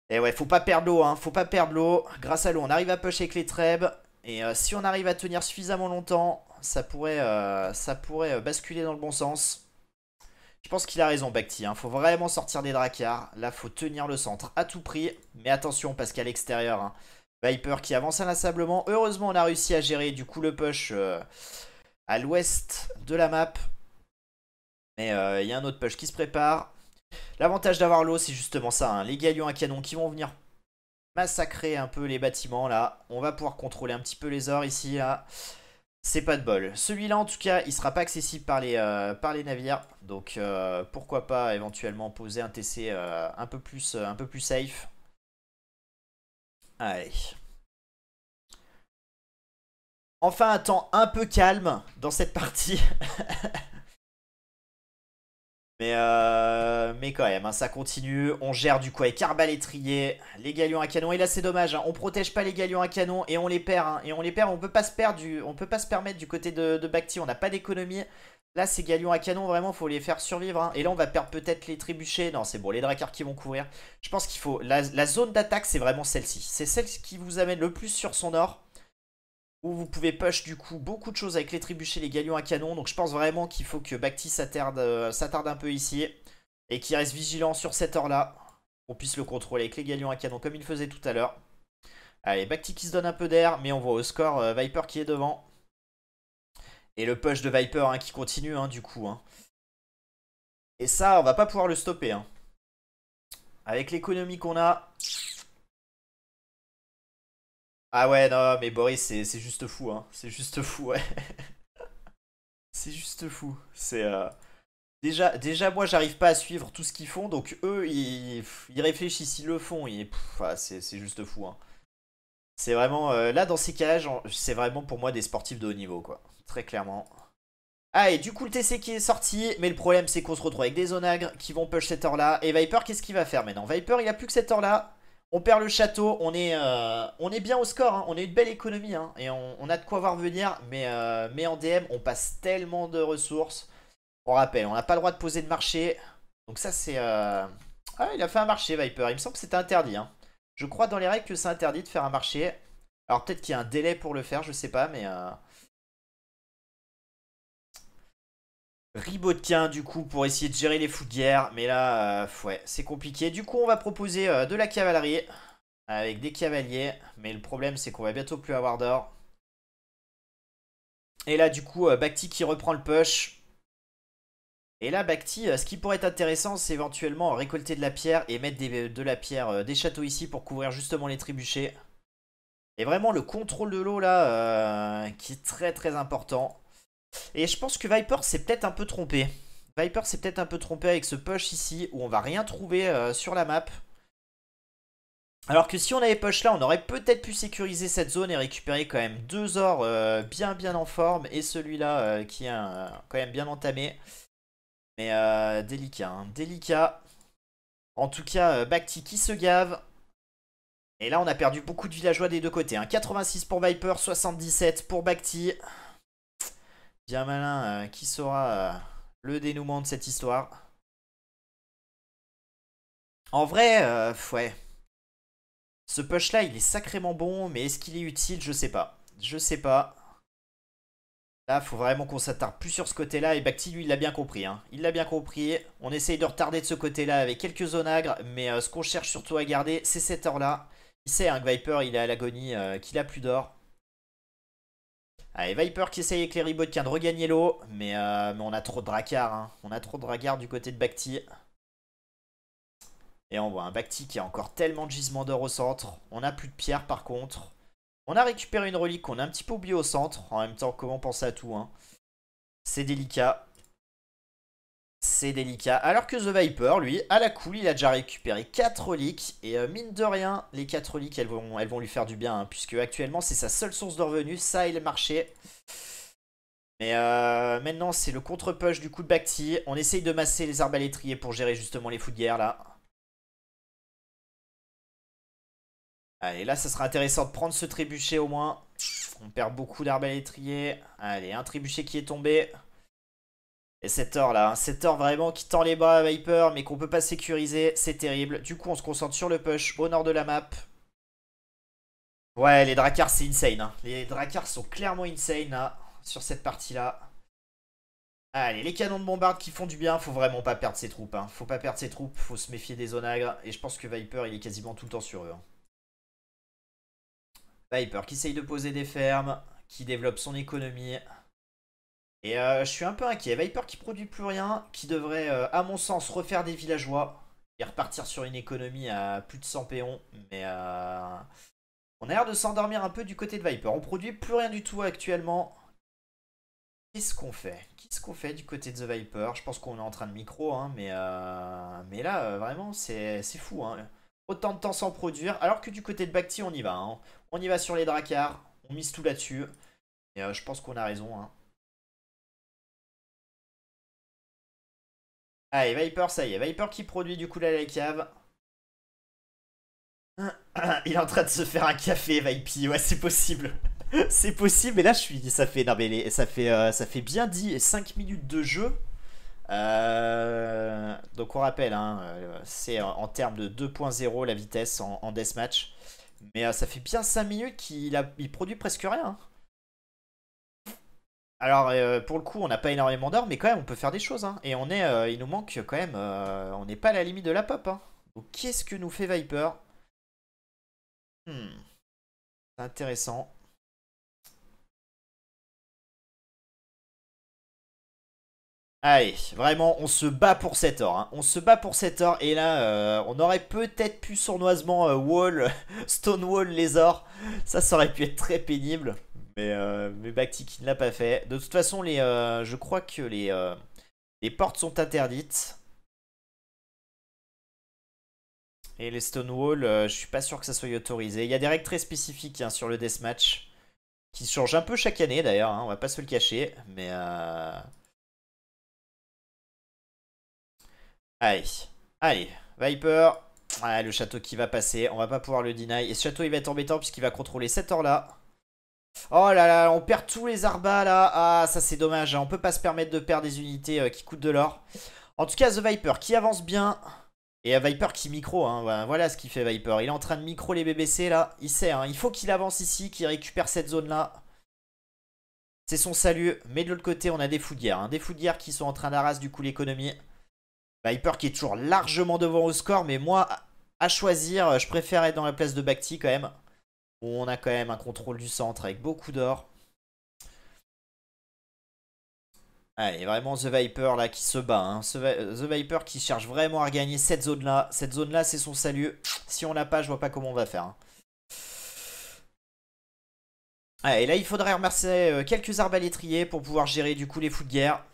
Et ouais, faut pas perdre l'eau. Hein. Faut pas perdre l'eau. Grâce à l'eau, on arrive à push avec les trebs. Et si on arrive à tenir suffisamment longtemps, ça pourrait basculer dans le bon sens. Je pense qu'il a raison, Bacti. Hein. Faut vraiment sortir des Drakkar. Là, faut tenir le centre à tout prix. Mais attention, parce qu'à l'extérieur... Hein, Viper qui avance inlassablement. Heureusement, on a réussi à gérer du coup le push à l'ouest de la map. Mais il y a un autre push qui se prépare. L'avantage d'avoir l'eau, c'est justement ça. Hein. Les galions à canon qui vont venir massacrer un peu les bâtiments là. On va pouvoir contrôler un petit peu les ors ici. Là. C'est pas de bol. Celui-là, en tout cas, il sera pas accessible par les navires. Donc pourquoi pas éventuellement poser un TC un peu plus safe. Allez. Enfin un temps un peu calme dans cette partie. mais quand même, hein, ça continue. On gère du coup avec arbalétrier, les galions à canon. Et là c'est dommage, hein, on protège pas les galions à canon et on les perd. Hein, et on les perd, on peut pas se perdre on peut pas se permettre du côté de Bacti, on n'a pas d'économie. Là ces galions à canon, vraiment faut les faire survivre. Hein. Et là on va perdre peut-être les trébuchets. Non c'est bon, les Drakkar qui vont couvrir. Je pense qu'il faut... La zone d'attaque c'est vraiment celle-ci. C'est celle qui vous amène le plus sur son or. Où vous pouvez push du coup beaucoup de choses avec les trébuchets, les galions à canon. Donc je pense vraiment qu'il faut que Bacti s'attarde un peu ici. Et qu'il reste vigilant sur cette or là. Qu'on puisse le contrôler avec les galions à canon comme il faisait tout à l'heure. Allez, Bacti qui se donne un peu d'air. Mais on voit au score Viper qui est devant. Et le push de Viper hein, qui continue hein, du coup. Hein. Et ça, on va pas pouvoir le stopper. Hein. Avec l'économie qu'on a... Ah ouais, non, mais Boris, c'est juste fou, hein. C'est juste fou, ouais. C'est juste fou. C'est déjà, moi, j'arrive pas à suivre tout ce qu'ils font, donc eux, ils réfléchissent, ils le font. C'est juste fou, hein. C'est vraiment... là, dans ces cas-là, c'est vraiment pour moi des sportifs de haut niveau, quoi. Très clairement. Ah, et du coup, le TC qui est sorti, mais le problème, c'est qu'on se retrouve avec des Onagres qui vont push cette heure-là. Et Viper, qu'est-ce qu'il va faire maintenant? Viper, il a plus que cette heure-là. On perd le château, on est bien au score, hein. On a une belle économie hein. Et on a de quoi voir venir, mais en DM on passe tellement de ressources. On rappelle, on n'a pas le droit de poser de marché, donc ça c'est... Ah il a fait un marché Viper, il me semble que c'était interdit. Hein. Je crois dans les règles que c'est interdit de faire un marché. Alors peut-être qu'il y a un délai pour le faire, je sais pas, mais... Ribotkin du coup pour essayer de gérer les fous de guerre, mais là, ouais, c'est compliqué. Du coup on va proposer de la cavalerie. Avec des cavaliers. Mais le problème c'est qu'on va bientôt plus avoir d'or. Et là du coup Bacti qui reprend le push. Et là Bacti, ce qui pourrait être intéressant c'est éventuellement récolter de la pierre. Et mettre de la pierre, des châteaux ici pour couvrir justement les trébuchets. Et vraiment le contrôle de l'eau là qui est très très important. Et je pense que Viper s'est peut-être un peu trompé. Viper s'est peut-être un peu trompé avec ce push ici. Où on va rien trouver sur la map. Alors que si on avait push là, on aurait peut-être pu sécuriser cette zone et récupérer quand même 2 ors bien en forme. Et celui-là qui est quand même bien entamé. Mais délicat, hein, délicat. En tout cas, Bacti qui se gave. Et là, on a perdu beaucoup de villageois des deux côtés. Hein. 86 pour Viper, 77 pour Bacti. Bien malin, qui saura le dénouement de cette histoire. En vrai, ouais. Ce push là il est sacrément bon, mais est-ce qu'il est utile? Je sais pas. Je sais pas. Là faut vraiment qu'on s'attarde plus sur ce côté là. Et Bacti lui il l'a bien compris hein. Il l'a bien compris. On essaye de retarder de ce côté là avec quelques onagres. Mais ce qu'on cherche surtout à garder c'est cette heure là. Il sait hein, que Viper il est à l'agonie, qu'il a plus d'or. Allez Viper qui essaye avec les Ribotkin de regagner l'eau. Mais on a trop de Drakkar hein. On a trop de Drakkar du côté de Bacti. Et on voit un Bacti qui a encore tellement de gisements d'or au centre. On n'a plus de pierre par contre. On a récupéré une relique qu'on a un petit peu oublié au centre. En même temps, comment penser à tout hein. C'est délicat. C'est délicat. Alors que The Viper, lui, à la cool, il a déjà récupéré 4 reliques. Et mine de rien, les 4 reliques, elles vont lui faire du bien. Hein, puisque actuellement, c'est sa seule source de revenus. Ça et le marché. Mais maintenant, c'est le contre-push du coup de Bacti. On essaye de masser les arbalétriers pour gérer justement les fous de guerre, là. Allez, là, ça sera intéressant de prendre ce trébuchet au moins. On perd beaucoup d'arbalétriers. Allez, un trébuchet qui est tombé. Et cet or là, cet or vraiment qui tend les bras à Viper, mais qu'on peut pas sécuriser, c'est terrible. Du coup, on se concentre sur le push au nord de la map. Ouais, les Drakars, c'est insane. Hein. Les Drakars sont clairement insane là, sur cette partie-là. Allez, les canons de bombarde qui font du bien, faut vraiment pas perdre ses troupes. Hein. Faut pas perdre ses troupes, faut se méfier des onagres. Et je pense que Viper, il est quasiment tout le temps sur eux. Hein. Viper qui essaye de poser des fermes, qui développe son économie. Et je suis un peu inquiet. Viper qui produit plus rien, qui devrait, à mon sens, refaire des villageois et repartir sur une économie à plus de 100 péons. Mais on a l'air de s'endormir un peu du côté de Viper. On produit plus rien du tout actuellement. Qu'est-ce qu'on fait? Qu'est-ce qu'on fait du côté de The Viper? Je pense qu'on est en train de micro, hein, mais là, vraiment, c'est fou. Hein. Autant de temps sans produire, alors que du côté de Bacti, on y va. Hein. On y va sur les Drakars, on mise tout là-dessus. Et je pense qu'on a raison. Hein. Allez, Viper, ça y est. Viper qui produit du coup la cave. Il est en train de se faire un café, Vipey. Ouais, c'est possible. C'est possible. Mais là, je suis. Ça fait, non, mais ça fait bien 5 minutes de jeu. Donc, on rappelle, hein, c'est en termes de 2.0 la vitesse en deathmatch. Mais ça fait bien 5 minutes qu'il produit presque rien. Hein. Alors, pour le coup, on n'a pas énormément d'or, mais quand même, on peut faire des choses. Hein. Et il nous manque quand même. On n'est pas à la limite de la pop. Hein. Donc, qu'est-ce que nous fait Viper? C'est intéressant. Allez, vraiment, on se bat pour cet or. Hein. On se bat pour cet or. Et là, on aurait peut-être pu sournoisement Stonewall les ors. Ça aurait pu être très pénible. Mais Bacti qui ne l'a pas fait. De toute façon, je crois que les portes sont interdites. Et les Stonewall, je suis pas sûr que ça soit autorisé. Il y a des règles très spécifiques hein, sur le deathmatch. Qui changent un peu chaque année d'ailleurs, hein, on va pas se le cacher. Mais allez, allez, Viper. Ah, le château qui va passer, on va pas pouvoir le deny. Et ce château il va être embêtant puisqu'il va contrôler cet or là. Oh là là, on perd tous les arbas là. Ah, ça c'est dommage. Hein. On peut pas se permettre de perdre des unités qui coûtent de l'or. En tout cas, The Viper qui avance bien. Et Viper qui micro. Hein. Voilà ce qu'il fait Viper. Il est en train de micro les BBC là. Il sait, hein. Il faut qu'il avance ici, qu'il récupère cette zone là. C'est son salut. Mais de l'autre côté, on a des fous de guerre. Hein. Des fous de guerre qui sont en train d'arraser du coup l'économie. Viper qui est toujours largement devant au score. Mais moi, à choisir, je préfère être dans la place de Bacti quand même. On a quand même un contrôle du centre avec beaucoup d'or. Allez, vraiment The Viper là qui se bat. Hein. The Viper qui cherche vraiment à gagner cette zone là. Cette zone là, c'est son salut. Si on l'a pas, je vois pas comment on va faire. Hein. Allez, là, il faudrait remercier quelques arbalétriers pour pouvoir gérer du coup les fous de guerre.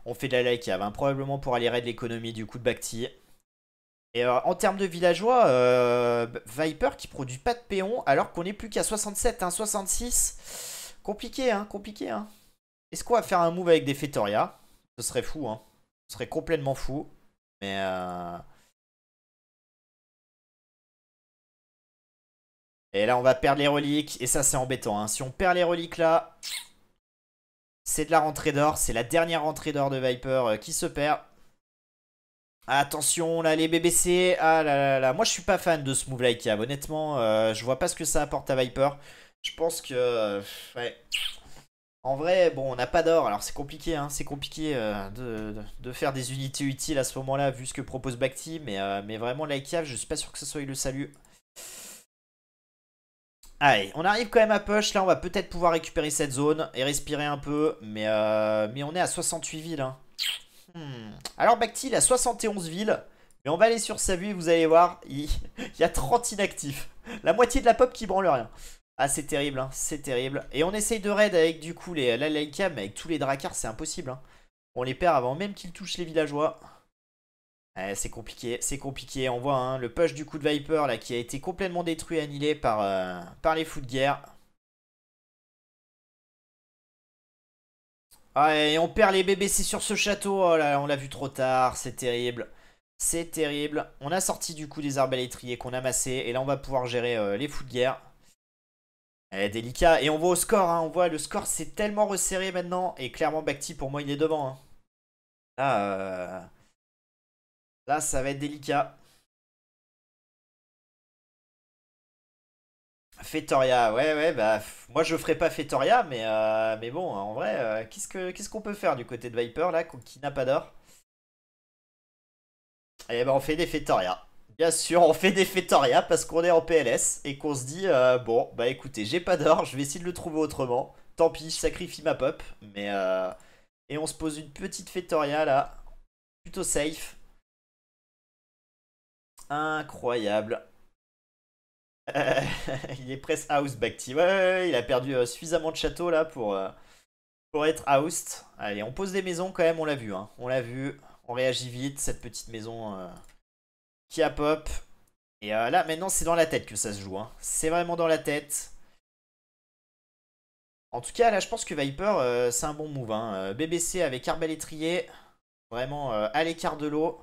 On fait de la like cave, hein, probablement pour aller raid l'économie du coup de Bacti. Et en termes de villageois, Viper qui produit pas de péons alors qu'on est plus qu'à 67, hein, 66. Compliqué, hein, compliqué. Hein. Est-ce qu'on va faire un move avec des Fetoria? Ce serait fou, hein. Ce serait complètement fou. Mais et là, on va perdre les reliques. Et ça, c'est embêtant. Hein. Si on perd les reliques là, c'est de la rentrée d'or. C'est la dernière rentrée d'or de Viper qui se perd. Attention là les BBC. Ah là là là. Moi je suis pas fan de ce move like cave. Honnêtement je vois pas ce que ça apporte à Viper. Je pense que ouais. En vrai bon on n'a pas d'or. Alors c'est compliqué hein. C'est compliqué de faire des unités utiles à ce moment là. Vu ce que propose Bacti. Mais vraiment like cave je suis pas sûr que ce soit le salut. Allez on arrive quand même à push. Là on va peut-être pouvoir récupérer cette zone. Et respirer un peu. Mais on est à 68 villes hein. Alors Bacti il a 71 villes. Mais on va aller sur sa vue, vous allez voir, il y a 30 inactifs. La moitié de la pop qui branle rien. Ah, c'est terrible, hein, c'est terrible. Et on essaye de raid avec du coup la Laika, mais avec tous les Drakars, c'est impossible. Hein. On les perd avant même qu'ils touchent les villageois. C'est compliqué, c'est compliqué. On voit hein, le push du coup de Viper là qui a été complètement détruit, annihilé par les fous de guerre. Ah, et on perd les BBC sur ce château. Oh là, on l'a vu trop tard, c'est terrible. C'est terrible. On a sorti du coup des arbalétriers qu'on a massés. Et là, on va pouvoir gérer les fous de guerre. Délicat. Et on voit au score, hein, on voit le score c'est tellement resserré maintenant. Et clairement, Bacti pour moi, il est devant. Hein. Là, là, ça va être délicat. Fetoria, ouais, ouais, bah, moi je ferai pas Fetoria, mais bon, en vrai, qu'est-ce qu'on peut faire du côté de Viper là, qui n'a pas d'or? Eh ben, on fait des Fetoria. Bien sûr, on fait des Fetoria parce qu'on est en PLS et qu'on se dit, bon, bah écoutez, j'ai pas d'or, je vais essayer de le trouver autrement. Tant pis, je sacrifie ma pop, et on se pose une petite Fetoria là, plutôt safe. Incroyable. Euh, il est presque house Bacti. Ouais, ouais, ouais, il a perdu suffisamment de châteaux là pour être oust. Allez, on pose des maisons quand même, on l'a vu. Hein. On l'a vu, on réagit vite. Cette petite maison qui a pop. Et là, maintenant, c'est dans la tête que ça se joue. Hein. C'est vraiment dans la tête. En tout cas, là, je pense que Viper, c'est un bon move. Hein. BBC avec arbalétrier, vraiment à l'écart de l'eau.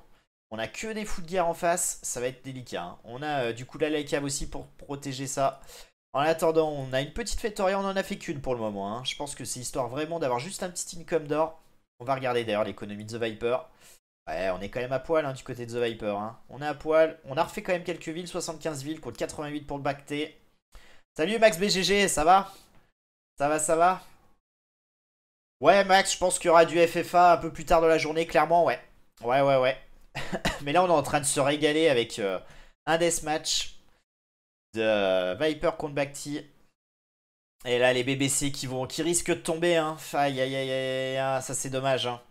On a que des fous de guerre en face, ça va être délicat. Hein. On a du coup la Laika aussi pour protéger ça. En attendant, on a une petite Fetoria, on en a fait qu'une pour le moment. Hein. Je pense que c'est histoire vraiment d'avoir juste un petit income d'or. On va regarder d'ailleurs l'économie de The Viper. Ouais, on est quand même à poil hein, du côté de The Viper. Hein. On est à poil. On a refait quand même quelques villes, 75 villes contre 88 pour le Bacté. Salut Max BGG, ça va? Ça va, ça va? Ouais Max, je pense qu'il y aura du FFA un peu plus tard dans la journée, clairement, ouais. Ouais, ouais, ouais. Mais là, on est en train de se régaler avec un deathmatch de Viper contre Bacti. Et là, les BBC qui risquent de tomber. Hein. Aïe, aïe, aïe, aïe, aïe, ça c'est dommage. Hein.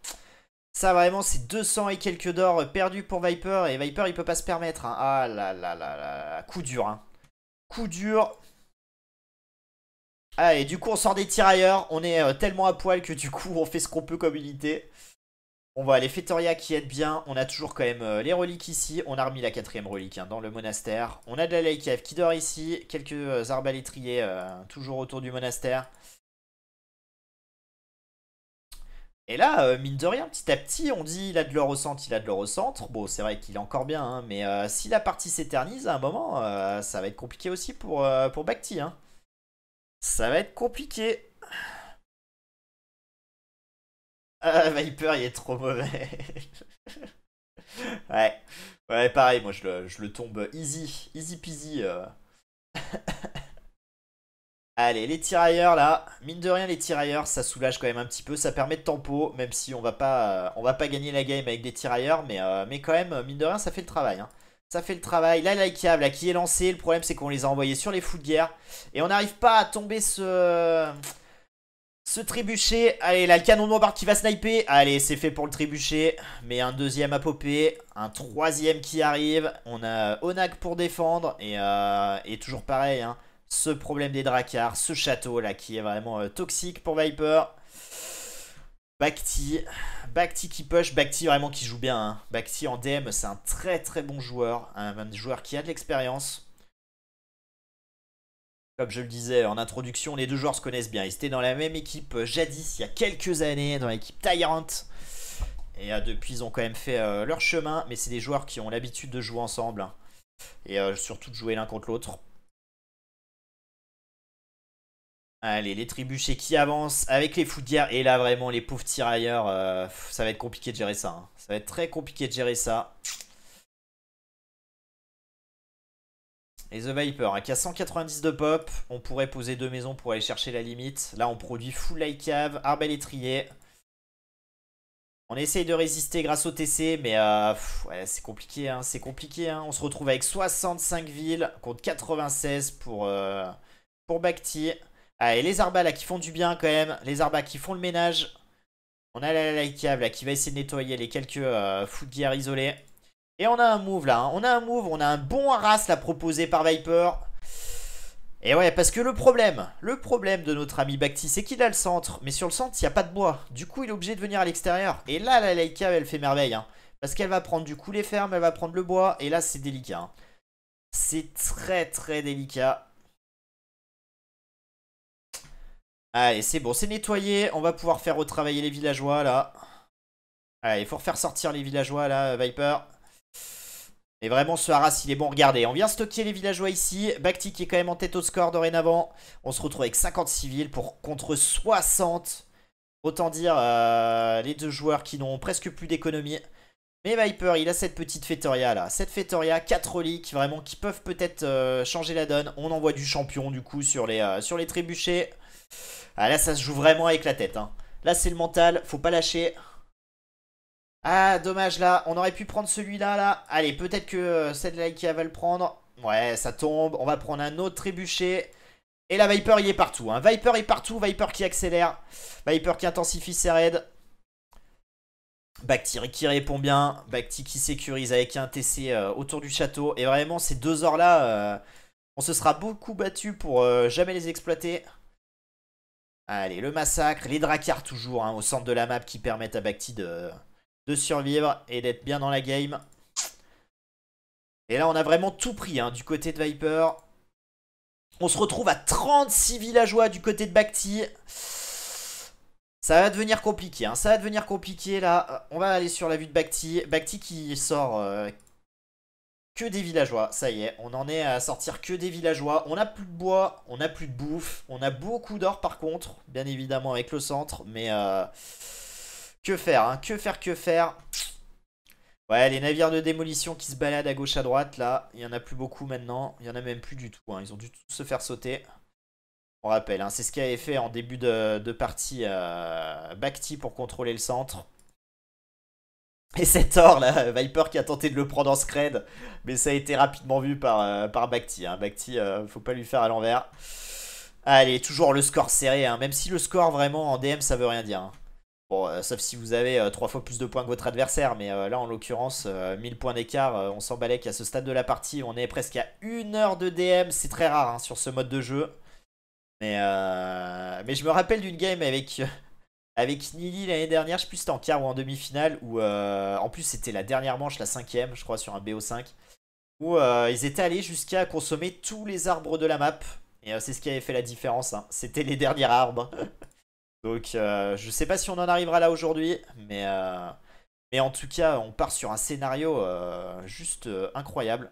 Ça, vraiment, c'est 200 et quelques d'or perdus pour Viper. Et Viper, il peut pas se permettre. Hein. Ah là là là là. Coup dur. Hein. Coup dur. Ah, et du coup, on sort des tirailleurs. On est tellement à poil que du coup, on fait ce qu'on peut comme unité. On voit les Fetoria qui aident bien. On a toujours quand même les reliques ici. On a remis la 4ème relique hein, dans le monastère. On a de la Laikev qui dort ici. Quelques arbalétriers toujours autour du monastère. Et là, mine de rien, petit à petit, on dit il a de l'or au centre, il a de l'or au centre. Bon, c'est vrai qu'il est encore bien, hein, mais si la partie s'éternise à un moment, ça va être compliqué aussi pour Bacti. Hein. Ça va être compliqué. Viper, il est trop mauvais. Ouais. Ouais, pareil, moi je le tombe easy. Easy peasy. Allez, les tirailleurs là. Mine de rien, les tirailleurs, ça soulage quand même un petit peu. Ça permet de tempo, même si on va pas gagner la game avec des tirailleurs. Mais quand même, mine de rien, ça fait le travail. Hein. Ça fait le travail. Là, Laikev, là, qui est lancé. Le problème, c'est qu'on les a envoyés sur les fous de guerre. Et on n'arrive pas à tomber ce trébuchet. Allez, là, le canon de bombarde qui va sniper. Allez, c'est fait pour le trébuchet. Mais un deuxième à popper. Un troisième qui arrive. On a Onak pour défendre. Et toujours pareil, hein. Ce problème des Drakars. Ce château, là, qui est vraiment toxique pour Viper. Bacti. Bacti qui push. Bacti vraiment qui joue bien. Hein. Bacti en DM, c'est un très très bon joueur. Un joueur qui a de l'expérience. Comme je le disais en introduction, les deux joueurs se connaissent bien. Ils étaient dans la même équipe jadis, il y a quelques années, dans l'équipe Tyrant. Et depuis, ils ont quand même fait leur chemin. Mais c'est des joueurs qui ont l'habitude de jouer ensemble. Hein. Et surtout de jouer l'un contre l'autre. Allez, les trébuchets qui avancent avec les foudières. Et là, vraiment, les pauvres tirailleurs, ça va être compliqué de gérer ça. Hein. Ça va être très compliqué de gérer ça. Et The Viper, hein, qui a 190 de pop. On pourrait poser deux maisons pour aller chercher la limite. Là, on produit full light cave, arbalétrier. On essaye de résister grâce au TC, mais ouais, c'est compliqué. Hein, c'est compliqué. Hein. On se retrouve avec 65 villes contre 96 pour Bacti. Ah, et les Arbas là qui font du bien quand même. Les Arbas qui font le ménage. On a la light cave là qui va essayer de nettoyer les quelques fous de guerre isolés. Et on a un move là, hein. On a un move, on a un bon Haras là proposé par Viper. Et ouais, parce que le problème de notre ami Bacti, c'est qu'il a le centre. Mais sur le centre, il n'y a pas de bois. Du coup, il est obligé de venir à l'extérieur. Et là, la Laika, elle fait merveille. Hein. Parce qu'elle va prendre du coup les fermes, elle va prendre le bois. Et là, c'est délicat. Hein. C'est très très délicat. Allez, c'est bon, c'est nettoyé. On va pouvoir faire retravailler les villageois, là. Allez, il faut refaire sortir les villageois, là, Viper. Et vraiment, ce Haras, il est bon. Regardez, on vient stocker les villageois ici. Bacti qui est quand même en tête au score dorénavant. On se retrouve avec 50 civils contre 60. Autant dire les deux joueurs qui n'ont presque plus d'économie. Mais Viper, il a cette petite Fétoria là. Cette Fétoria, 4 reliques vraiment qui peuvent peut-être changer la donne. On envoie du champion du coup sur les trébuchets. Ah là, ça se joue vraiment avec la tête. Hein. Là, c'est le mental. Faut pas lâcher. Ah, dommage là, on aurait pu prendre celui-là là. Allez, peut-être que cette Laika va le prendre. Ouais, ça tombe. On va prendre un autre trébuchet. Et la Viper, il est partout. Hein. Viper est partout. Viper qui accélère. Viper qui intensifie ses raids. Bacti qui répond bien. Bacti qui sécurise avec un TC autour du château. Et vraiment, ces deux ors là, on se sera beaucoup battu pour jamais les exploiter. Allez, le massacre. Les Drakars toujours hein, au centre de la map qui permettent à Bacti de survivre et d'être bien dans la game. Et là, on a vraiment tout pris hein, du côté de Viper. On se retrouve à 36 villageois du côté de Bacti. Ça va devenir compliqué. Hein. Ça va devenir compliqué là. On va aller sur la vue de Bacti. Bacti qui sort que des villageois. Ça y est, on en est à sortir que des villageois. On n'a plus de bois, on n'a plus de bouffe. On a beaucoup d'or par contre. Bien évidemment avec le centre. Mais que faire hein. Que faire, que faire. Ouais, les navires de démolition qui se baladent à gauche à droite là. Il n'y en a plus beaucoup maintenant. Il n'y en a même plus du tout. Hein. Ils ont dû tous se faire sauter. On rappelle, hein, c'est ce qu'avait fait en début de partie Bacti pour contrôler le centre. Et cet or là, Viper qui a tenté de le prendre en scred, mais ça a été rapidement vu par Bacti. Hein. Bacti, faut pas lui faire à l'envers. Allez, toujours le score serré, hein. Même si le score vraiment en DM ça veut rien dire. Hein. Bon, sauf si vous avez 3 fois plus de points que votre adversaire, mais là en l'occurrence, 1000 points d'écart, on s'en balait qu'à ce stade de la partie, on est presque à 1 heure de DM, c'est très rare hein, sur ce mode de jeu. Mais je me rappelle d'une game avec Nili l'année dernière, je sais plus si c'était en quart ou en demi-finale, où en plus c'était la dernière manche, la cinquième, je crois, sur un BO5, où ils étaient allés jusqu'à consommer tous les arbres de la map. Et c'est ce qui avait fait la différence, hein. C'était les derniers arbres. Donc je sais pas si on en arrivera là aujourd'hui, mais en tout cas, on part sur un scénario juste incroyable.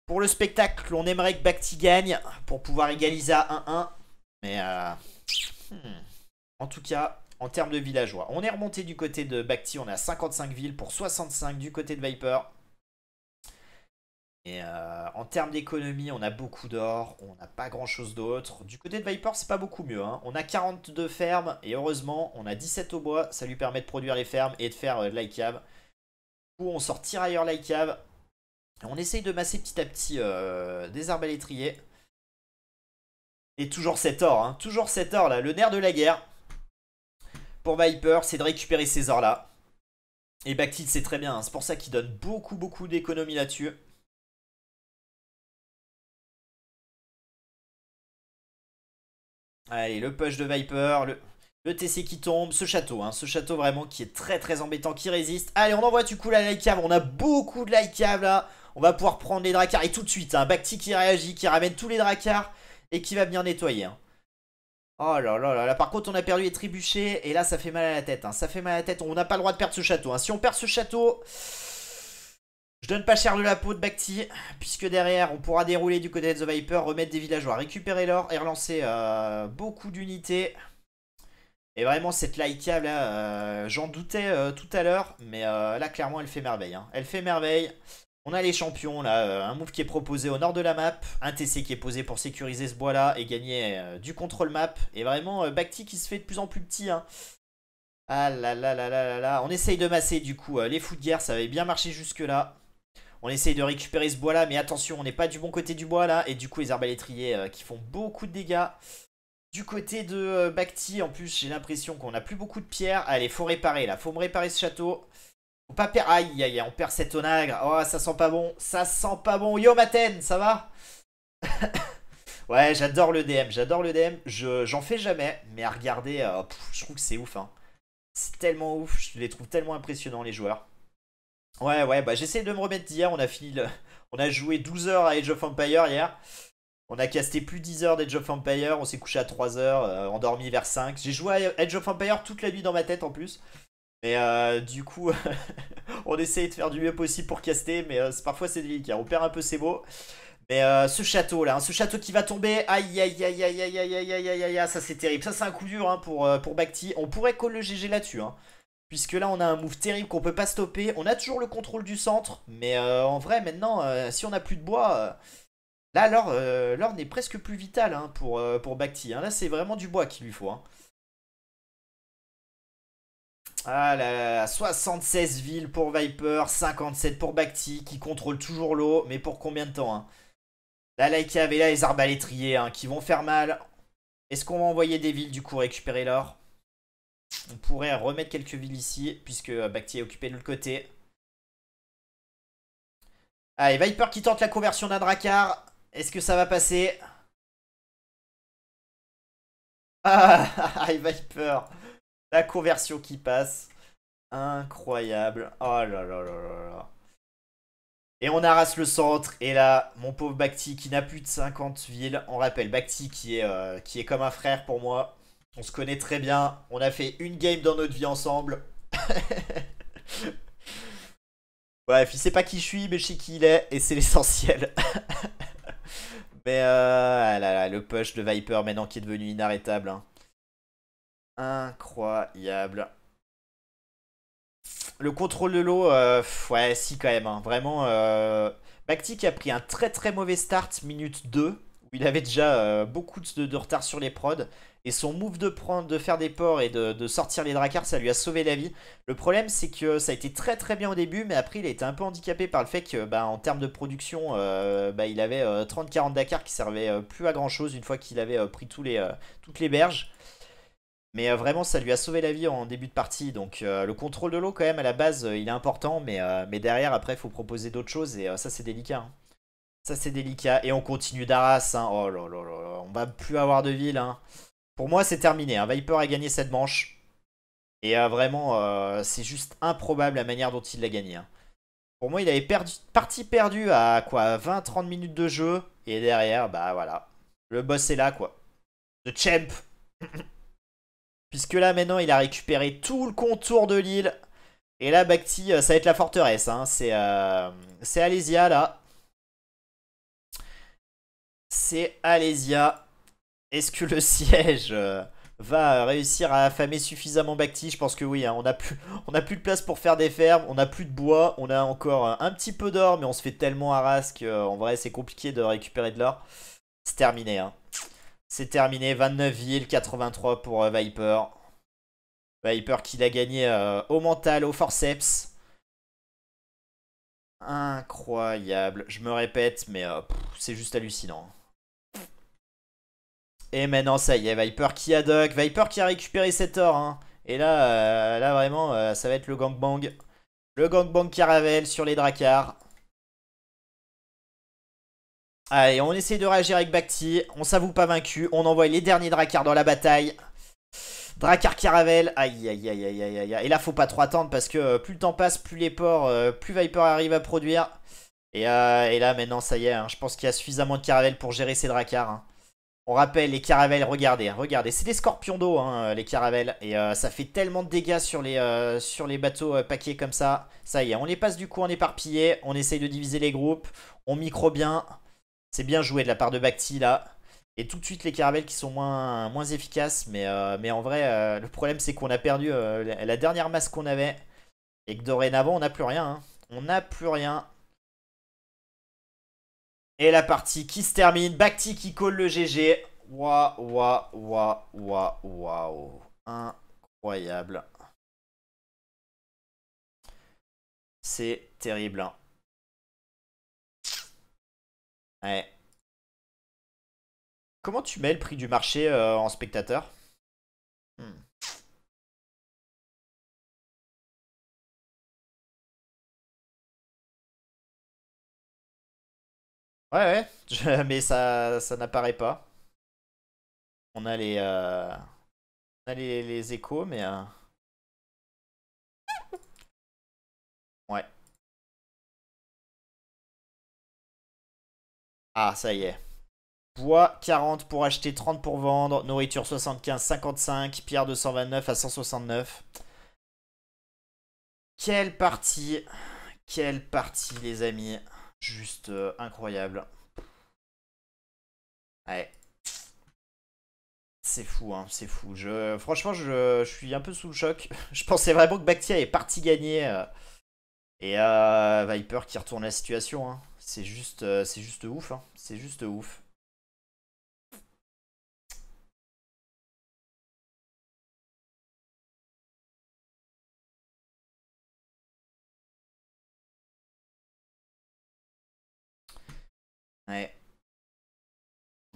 Pour le spectacle, on aimerait que Bacti gagne pour pouvoir égaliser à 1-1. Mais en tout cas, en termes de villageois, on est remonté du côté de Bacti. On est à 55 villes pour 65 du côté de Viper. Et en termes d'économie, on a beaucoup d'or. On n'a pas grand chose d'autre. Du côté de Viper, c'est pas beaucoup mieux. Hein. On a 42 fermes. Et heureusement, on a 17 au bois. Ça lui permet de produire les fermes et de faire de l'ICAV. Du coup, on sort tirailleur l'ICAV. On essaye de masser petit à petit des arbalétriers. Et toujours cet or, hein. Toujours cet or là, le nerf de la guerre. Pour Viper, c'est de récupérer ces ors là. Et Bacti c'est très bien, hein. C'est pour ça qu'il donne beaucoup d'économie là-dessus. Allez, le push de Viper, le TC qui tombe, ce château, hein. Ce château vraiment qui est très embêtant, qui résiste. Allez, on envoie du coup la Lycave, on a beaucoup de Lycave là. On va pouvoir prendre les Drakars et tout de suite, hein, Bacti qui réagit, qui ramène tous les Drakars et qui va bien nettoyer. Hein. Oh là là là là, par contre on a perdu les trébuchets et là ça fait mal à la tête. Hein. Ça fait mal à la tête, on n'a pas le droit de perdre ce château. Hein. Si on perd ce château, je donne pas cher de la peau de Bacti, puisque derrière on pourra dérouler du côté de The Viper, remettre des villageois, récupérer l'or et relancer beaucoup d'unités. Et vraiment cette Laika là, j'en doutais tout à l'heure, mais là clairement elle fait merveille. Hein. Elle fait merveille. On a les champions là, un move qui est proposé au nord de la map, un TC qui est posé pour sécuriser ce bois là et gagner du contrôle map. Et vraiment Bacti qui se fait de plus en plus petit. Hein. Ah là là là là là là, on essaye de masser du coup les fous de guerre, ça avait bien marché jusque là. On essaye de récupérer ce bois là, mais attention, on n'est pas du bon côté du bois là. Et du coup les arbalétriers qui font beaucoup de dégâts. Du côté de Bacti, en plus j'ai l'impression qu'on n'a plus beaucoup de pierres. Allez, faut réparer là, faut me réparer ce château. Faut pas perdre. Aïe aïe aïe, on perd cet onagre. Oh, ça sent pas bon. Ça sent pas bon. Yo Maten, ça va? Ouais, j'adore le DM, j'adore le DM. J'en fais jamais, mais à regarder, je trouve que c'est ouf, hein. C'est tellement ouf, je les trouve tellement impressionnants, les joueurs. Ouais, ouais, bah j'essaie de me remettre d'hier. On a joué 12 heures à Age of Empire hier. On a casté plus 10 heures d'Age of Empire. On s'est couché à 3 heures, endormi vers 5. J'ai joué à Age of Empire toute la nuit dans ma tête en plus. Mais du coup, on essaye de faire du mieux possible pour caster. Mais parfois c'est délicat. On perd un peu ses mots. Mais ce château là, hein, ce château qui va tomber. Aïe aïe aïe aïe aïe aïe aïe aïe aïe aïe aïe. Ça c'est terrible. Ça c'est un coup dur hein, pour Bacti. On pourrait call le GG là-dessus. Hein. Puisque là, on a un move terrible qu'on peut pas stopper. On a toujours le contrôle du centre. Mais en vrai, maintenant, si on a plus de bois. Là, l'or n'est presque plus vital hein, pour Bacti. Hein. Là, c'est vraiment du bois qu'il lui faut. Hein. Ah là là, 76 villes pour Viper, 57 pour Bacti, qui contrôle toujours l'eau. Mais pour combien de temps hein. Là, Laika avait là les arbalétriers hein, qui vont faire mal. Est-ce qu'on va envoyer des villes du coup récupérer l'or? On pourrait remettre quelques villes ici, puisque Bacti est occupé de l'autre côté. Allez, Viper qui tente la conversion d'un Drakkar. Est-ce que ça va passer? Ah, Viper. La conversion qui passe. Incroyable. Oh là là là là là. Et on arrasse le centre. Et là, mon pauvre Bacti qui n'a plus de 50 villes. On rappelle, Bacti qui est comme un frère pour moi. On se connaît très bien. On a fait une game dans notre vie ensemble. Bref, il sait pas qui je suis, mais je sais qui il est. Et c'est l'essentiel. Mais ah là là, le push de Viper maintenant qui est devenu inarrêtable. Hein. Incroyable. Le contrôle de l'eau, ouais, si quand même. Hein. Vraiment, Bacti qui a pris un très très mauvais start, minute 2, où il avait déjà beaucoup de retard sur les prods. Et son move de faire des ports et de sortir les Drakkars, ça lui a sauvé la vie. Le problème, c'est que ça a été très très bien au début, mais après, il a été un peu handicapé par le fait que, bah, en termes de production, il avait 30-40 Dakar qui servaient plus à grand chose une fois qu'il avait pris toutes les berges. Mais vraiment, ça lui a sauvé la vie en début de partie. Donc le contrôle de l'eau, quand même, à la base, il est important. Mais derrière, après, il faut proposer d'autres choses. Et ça, c'est délicat. Hein. Ça, c'est délicat. Et on continue d'Arras. Hein. Oh là là là là. On va plus avoir de ville. Hein. Pour moi, c'est terminé. Hein. Viper a gagné cette manche. Et vraiment, c'est juste improbable la manière dont il l'a gagné. Hein. Pour moi, il avait partie perdue à quoi 20-30 minutes de jeu. Et derrière, bah voilà. Le boss est là, quoi. The champ. Puisque là, maintenant, il a récupéré tout le contour de l'île. Et là, Bacti, ça va être la forteresse. Hein. C'est Alésia, là. C'est Alésia. Est-ce que le siège va réussir à affamer suffisamment Bacti? Je pense que oui. Hein. On a plus de place pour faire des fermes. On n'a plus de bois. On a encore un petit peu d'or. Mais on se fait tellement harass qu'en vrai, c'est compliqué de récupérer de l'or. C'est terminé. Hein. C'est terminé. 29 villes, 83 pour Viper. Viper qui l'a gagné au mental, au forceps. Incroyable. Je me répète, mais c'est juste hallucinant. Et maintenant, ça y est, Viper qui a duck. Viper qui a récupéré cet or. Hein. Et là vraiment, ça va être le gangbang. Le gangbang Caravelle sur les Drakkars. Allez, on essaye de réagir avec Bacti. On s'avoue pas vaincu. On envoie les derniers Drakkars dans la bataille. Drakkar Caravelle, aïe aïe aïe aïe aïe aïe. Et là, faut pas trop attendre parce que plus le temps passe, plus les ports, plus Viper arrive à produire. Et là, maintenant, ça y est, hein, je pense qu'il y a suffisamment de Caravelle pour gérer ces Drakkars. Hein. On rappelle, les Caravelles, regardez, regardez, c'est des scorpions d'eau, hein, les Caravelles. Et ça fait tellement de dégâts sur les bateaux paquets comme ça. Ça y est, on les passe du coup en éparpillé. On essaye de diviser les groupes. On micro bien. C'est bien joué de la part de Bacti là. Et tout de suite les caravelles qui sont moins efficaces. Mais en vrai, le problème c'est qu'on a perdu la dernière masse qu'on avait. Et que dorénavant on n'a plus rien. Hein. On n'a plus rien. Et la partie qui se termine. Bacti qui colle le GG. Waouh, waouh, waouh, waouh, waouh. Incroyable. C'est terrible. Hein. Ouais. Comment tu mets le prix du marché en spectateur? Hmm. Ouais, ouais, mais ça n'apparaît pas. On a les échos, mais ouais. Ah, ça y est. Bois 40 pour acheter, 30 pour vendre. Nourriture 75, 55. Pierre 229 à 169. Quelle partie! Quelle partie, les amis! Juste incroyable. Ouais, c'est fou, hein, c'est fou. Franchement, je suis un peu sous le choc. Je pensais vraiment que Bactia est parti gagner. Et Viper qui retourne la situation, hein. C'est juste ouf, hein. C'est juste ouf. Ouais.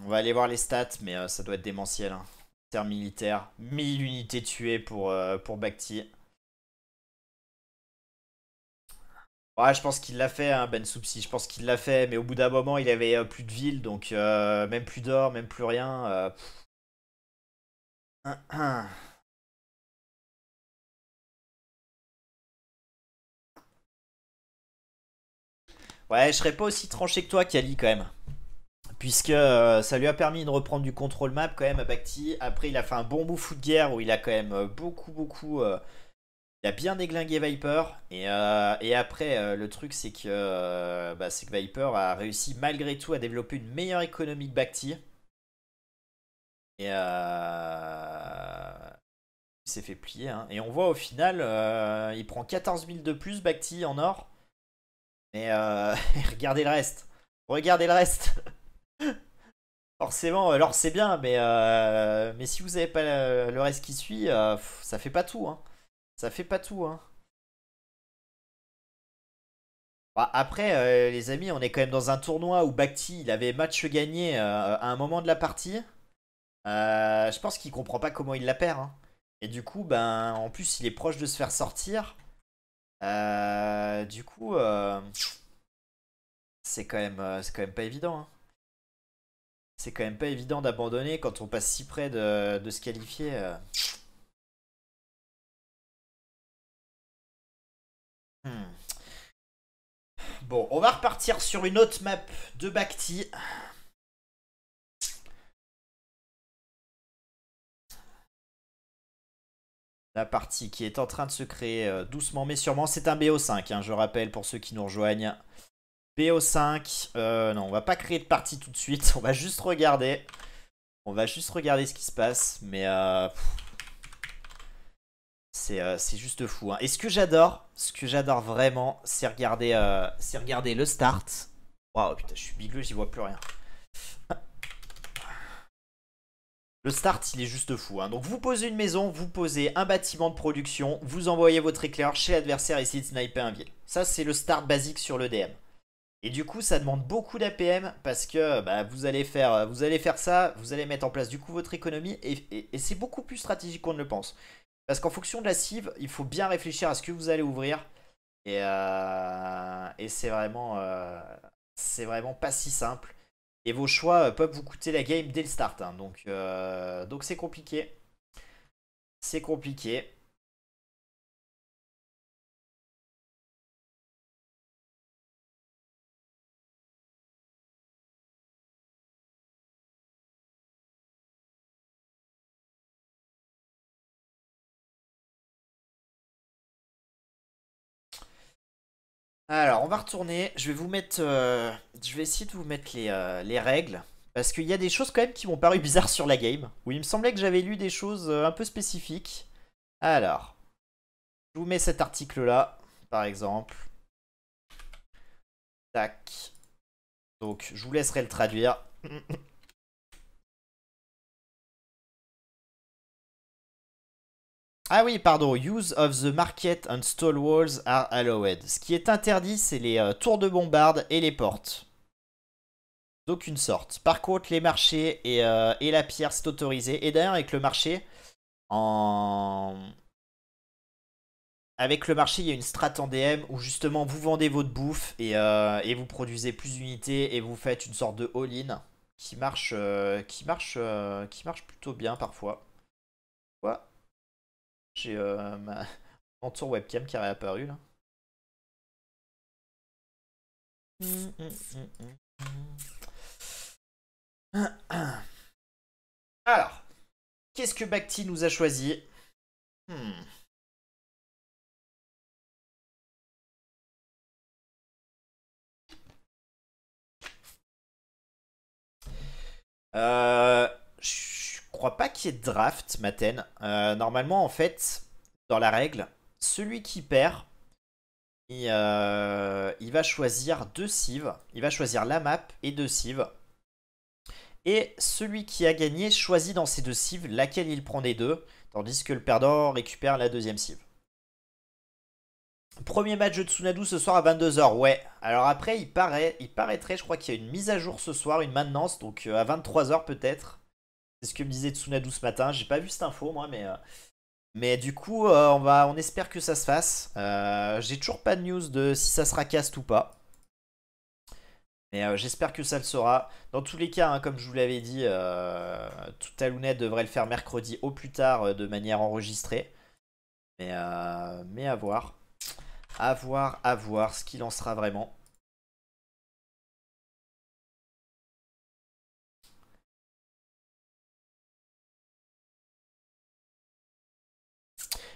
On va aller voir les stats, mais ça doit être démentiel, hein. Terre militaire, 1000 unités tuées pour Bacti. Ouais, je pense qu'il l'a fait, hein, Ben Soupsi. Je pense qu'il l'a fait, mais au bout d'un moment, il avait plus de ville, donc même plus d'or, même plus rien. Ouais, je serais pas aussi tranché que toi, Kali, quand même. Puisque ça lui a permis de reprendre du contrôle map quand même à Bacti. Après, il a fait un bon move de guerre où il a quand même beaucoup. Il a bien déglingué Viper. Et après, le truc, c'est que Viper a réussi malgré tout à développer une meilleure économie que Bacti. Et il s'est fait plier, hein. Et on voit au final, il prend 14 000 de plus Bacti en or. Mais regardez le reste. Regardez le reste. Forcément, l'or c'est bien, mais si vous avez pas le reste qui suit, ça fait pas tout, hein. Ça fait pas tout, hein. Bah, après, les amis, on est quand même dans un tournoi où Bacti, il avait match gagné à un moment de la partie. Je pense qu'il comprend pas comment il la perd, hein. Et du coup, ben, en plus, il est proche de se faire sortir. Du coup, c'est quand même pas évident, hein. C'est quand même pas évident d'abandonner quand on passe si près de se qualifier. Hmm. Bon, on va repartir sur une autre map de Bacti. La partie qui est en train de se créer doucement mais sûrement. C'est un BO5, hein, je rappelle pour ceux qui nous rejoignent. BO5. Non, on va pas créer de partie tout de suite. On va juste regarder. On va juste regarder ce qui se passe. Mais c'est juste fou, hein. Et ce que j'adore vraiment, c'est regarder le start. Waouh, putain, je suis bigleux, j'y vois plus rien. Le start, il est juste fou, hein. Donc vous posez une maison, vous posez un bâtiment de production, vous envoyez votre éclair chez l'adversaire et essayez de sniper un ville. Ça, c'est le start basique sur le DM. Et du coup, ça demande beaucoup d'APM parce que bah, vous allez faire ça, vous allez mettre en place du coup votre économie et c'est beaucoup plus stratégique qu'on ne le pense. Parce qu'en fonction de la cive, il faut bien réfléchir à ce que vous allez ouvrir et c'est vraiment pas si simple. Et vos choix peuvent vous coûter la game dès le start, hein. Donc c'est compliqué. C'est compliqué. Alors, on va retourner. Je vais essayer de vous mettre les règles. Parce qu'il y a des choses quand même qui m'ont paru bizarres sur la game. Où il me semblait que j'avais lu des choses un peu spécifiques. Alors, je vous mets cet article-là, par exemple. Tac. Donc, je vous laisserai le traduire. Ah oui, pardon. Use of the market and stall walls are allowed. Ce qui est interdit, c'est les tours de bombarde et les portes. D'aucune sorte. Par contre, les marchés et la pierre, c'est autorisé. Et d'ailleurs, avec le marché, en... avec le marché, il y a une strat en DM où justement vous vendez votre bouffe et vous produisez plus d'unités et vous faites une sorte de all-in qui marche plutôt bien parfois. Ouais, j'ai mon tour webcam qui est réapparu là. Alors, qu'est-ce que Bacti nous a choisi? Hmm. Je crois pas qu'il y ait de draft, Maten. Normalement, en fait, dans la règle, celui qui perd, il va choisir deux cives. Il va choisir la map et deux cives. Et celui qui a gagné choisit dans ces deux cives laquelle il prend des deux, tandis que le perdant récupère la deuxième cive. Premier match de Tsunadu ce soir à 22h, ouais. Alors après, il paraîtrait, je crois qu'il y a une mise à jour ce soir, une maintenance, donc à 23h peut-être. C'est ce que me disait Tsunadu ce matin. J'ai pas vu cette info moi, mais du coup, on espère que ça se fasse. J'ai toujours pas de news de si ça sera cast ou pas. Mais j'espère que ça le sera. Dans tous les cas, hein, comme je vous l'avais dit, tout Alounet devrait le faire mercredi au plus tard de manière enregistrée. Mais à voir. À voir ce qu'il en sera vraiment.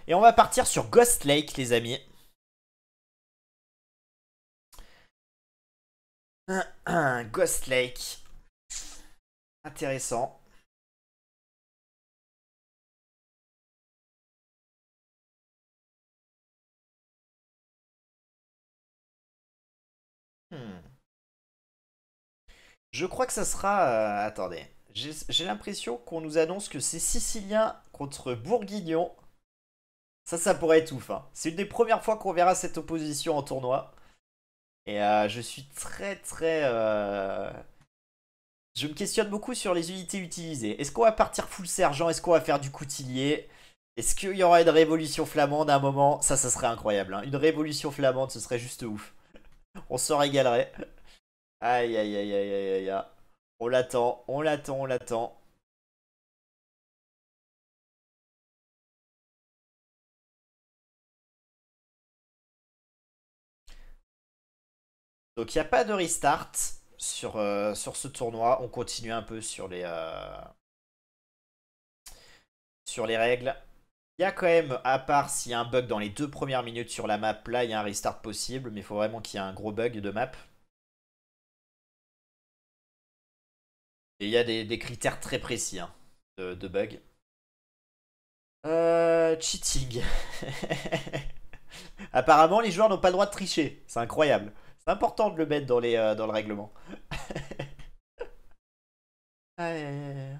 Et on va partir sur Ghost Lake, les amis. Ghost Lake. Intéressant. Hmm. Je crois que ça sera... attendez. J'ai l'impression qu'on nous annonce que c'est Sicilien contre Bourguignon. Ça pourrait être ouf, hein. C'est une des premières fois qu'on verra cette opposition en tournoi. Et je suis je me questionne beaucoup sur les unités utilisées. Est-ce qu'on va partir full sergent? Est-ce qu'on va faire du coutillier? Est-ce qu'il y aura une révolution flamande à un moment? Ça serait incroyable, hein. Une révolution flamande, ce serait juste ouf. On se régalerait. Aïe, aïe, aïe, aïe, aïe, aïe, aïe. On l'attend, on l'attend, on l'attend. Donc il n'y a pas de restart sur ce tournoi. On continue un peu sur les règles. Il y a quand même, à part s'il y a un bug dans les 2 premières minutes sur la map, là il y a un restart possible, mais il faut vraiment qu'il y ait un gros bug de map. Et il y a des critères très précis hein, de bug. Cheating. Apparemment, les joueurs n'ont pas le droit de tricher. C'est incroyable. C'est important de le mettre dans le règlement. Aïe, aïe, aïe.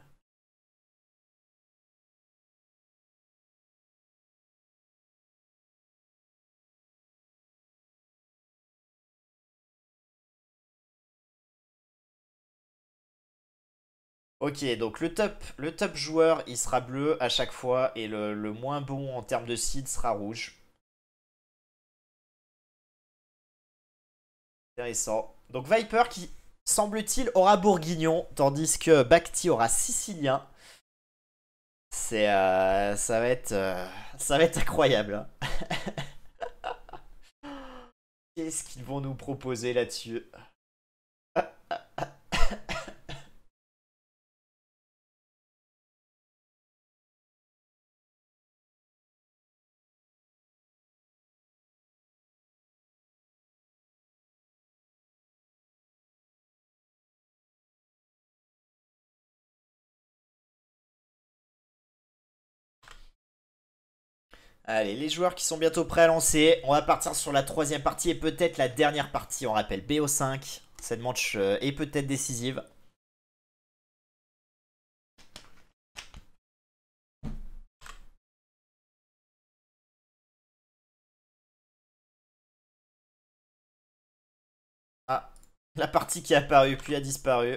Ok, donc le top joueur, il sera bleu à chaque fois et le moins bon en termes de seed sera rouge. Intéressant. Donc Viper qui, semble-t-il, aura Bourguignon, tandis que Bacti aura Sicilien. Ça va être incroyable, hein. Qu'est-ce qu'ils vont nous proposer là-dessus? Allez, les joueurs qui sont bientôt prêts à lancer. On va partir sur la troisième partie et peut-être la dernière partie. On rappelle BO5. Cette manche est peut-être décisive. Ah, la partie qui est apparue puis a disparu.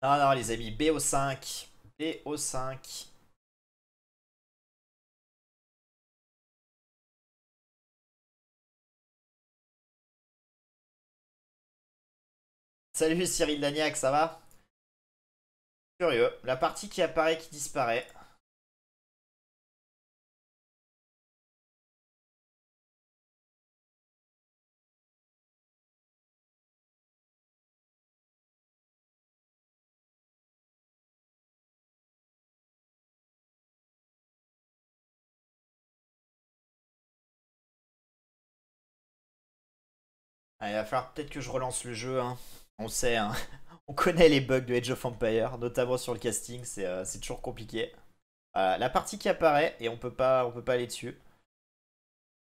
Non, non, les amis, BO5. BO5. Salut Cyril Lagnac, ça va? Curieux. La partie qui apparaît, qui disparaît. Ah, il va falloir peut-être que je relance le jeu, hein. On sait, hein. On connaît les bugs de Age of Empires, notamment sur le casting, c'est toujours compliqué. Voilà, la partie qui apparaît et on peut pas aller dessus.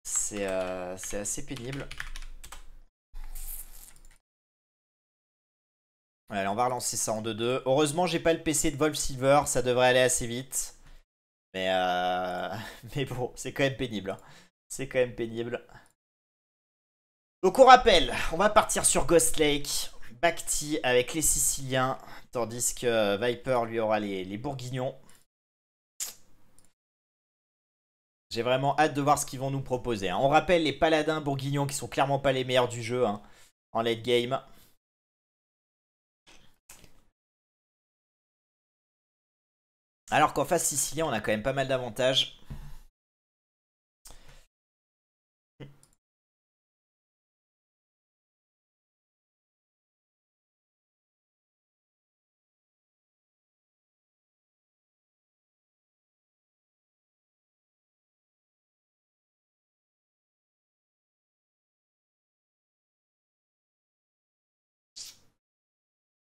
C'est assez pénible. Allez, on va relancer ça en 2-2. Heureusement, j'ai pas le PC de Wolf Silver, ça devrait aller assez vite. Mais, mais bon, c'est quand même pénible, hein. C'est quand même pénible. Donc on rappelle, on va partir sur Ghost Lake, Bacti avec les Siciliens, tandis que Viper lui aura les Bourguignons. J'ai vraiment hâte de voir ce qu'ils vont nous proposer, hein. On rappelle les Paladins Bourguignons qui sont clairement pas les meilleurs du jeu, hein, en late game. Alors qu'en face Sicilien, on a quand même pas mal d'avantages.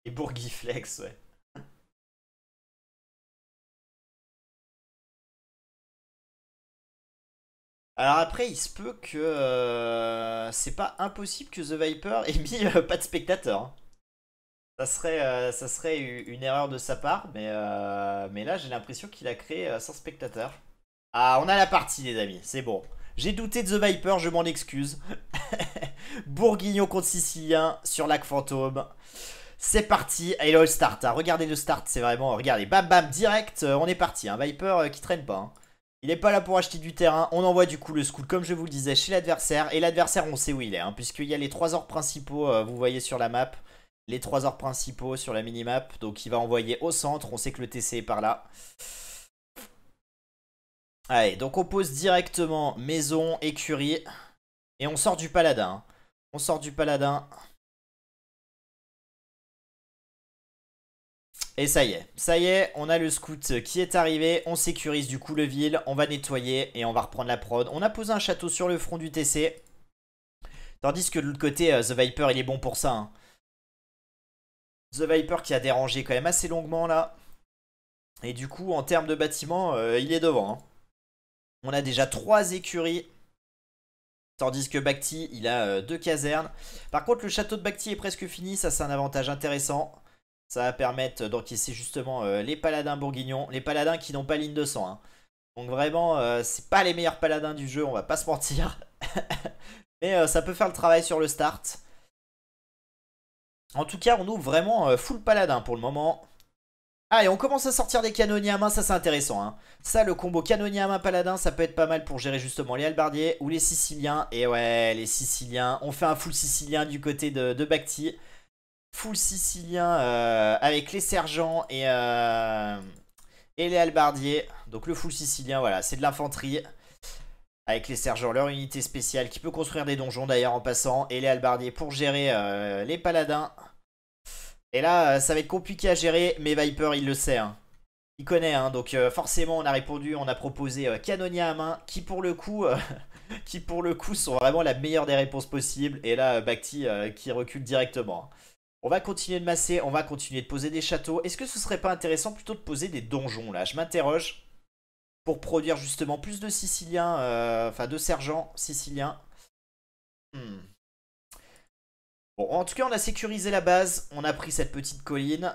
Et Bourguiflex, ouais. Alors après, il se peut que c'est pas impossible que The Viper ait mis pas de spectateurs, hein. Ça serait une erreur de sa part, mais là j'ai l'impression qu'il a créé sans spectateurs. Ah, on a la partie les amis, c'est bon. J'ai douté de The Viper, je m'en excuse. Bourguignon contre Sicilien sur Lac Fantôme. C'est parti, et le start, hein. Regardez le start, c'est vraiment, regardez, bam bam, direct, on est parti, hein. Viper qui traîne pas, hein. Il est pas là pour acheter du terrain, on envoie du coup le scout, comme je vous le disais, chez l'adversaire, et l'adversaire on sait où il est, hein, puisqu'il y a les 3 ordres principaux, vous voyez sur la map, les 3 ordres principaux sur la minimap, donc il va envoyer au centre, on sait que le TC est par là. Allez, donc on pose directement maison, écurie, et on sort du paladin, hein. On sort du paladin. Et ça y est, on a le scout qui est arrivé, on sécurise du coup le ville, on va nettoyer et on va reprendre la prod. On a posé un château sur le front du TC, tandis que de l'autre côté, The Viper il est bon pour ça, hein. The Viper qui a dérangé quand même assez longuement là. Et du coup, en termes de bâtiments, il est devant, hein. On a déjà 3 écuries, tandis que Bacti, il a 2 casernes. Par contre, le château de Bacti est presque fini, ça c'est un avantage intéressant. Ça va permettre d'encaisser justement les paladins bourguignons. Les paladins qui n'ont pas ligne de sang, hein. Donc vraiment, c'est pas les meilleurs paladins du jeu, on va pas se mentir. Mais ça peut faire le travail sur le start. En tout cas, on ouvre vraiment full paladin pour le moment. Ah, et on commence à sortir des canonniers à main, ça c'est intéressant, hein. Ça, le combo canonnier à main paladin, ça peut être pas mal pour gérer justement les halbardiers ou les Siciliens. Et ouais, les Siciliens, on fait un full Sicilien du côté de Bacti. Full Sicilien avec les sergents et les halbardiers. Donc le full Sicilien, voilà, c'est de l'infanterie. Avec les sergents, leur unité spéciale qui peut construire des donjons d'ailleurs en passant. Et les halbardiers pour gérer les paladins. Et là, ça va être compliqué à gérer, mais Viper, il le sait, hein. Il connaît, hein, donc forcément on a répondu, on a proposé canonnier à main, qui pour le coup, qui pour le coup sont vraiment la meilleure des réponses possibles. Et là, Bacti qui recule directement, hein. On va continuer de masser, on va continuer de poser des châteaux. Est-ce que ce serait pas intéressant plutôt de poser des donjons là? Je m'interroge pour produire justement plus de Siciliens, enfin de sergents siciliens. Hmm. Bon, en tout cas, on a sécurisé la base, on a pris cette petite colline.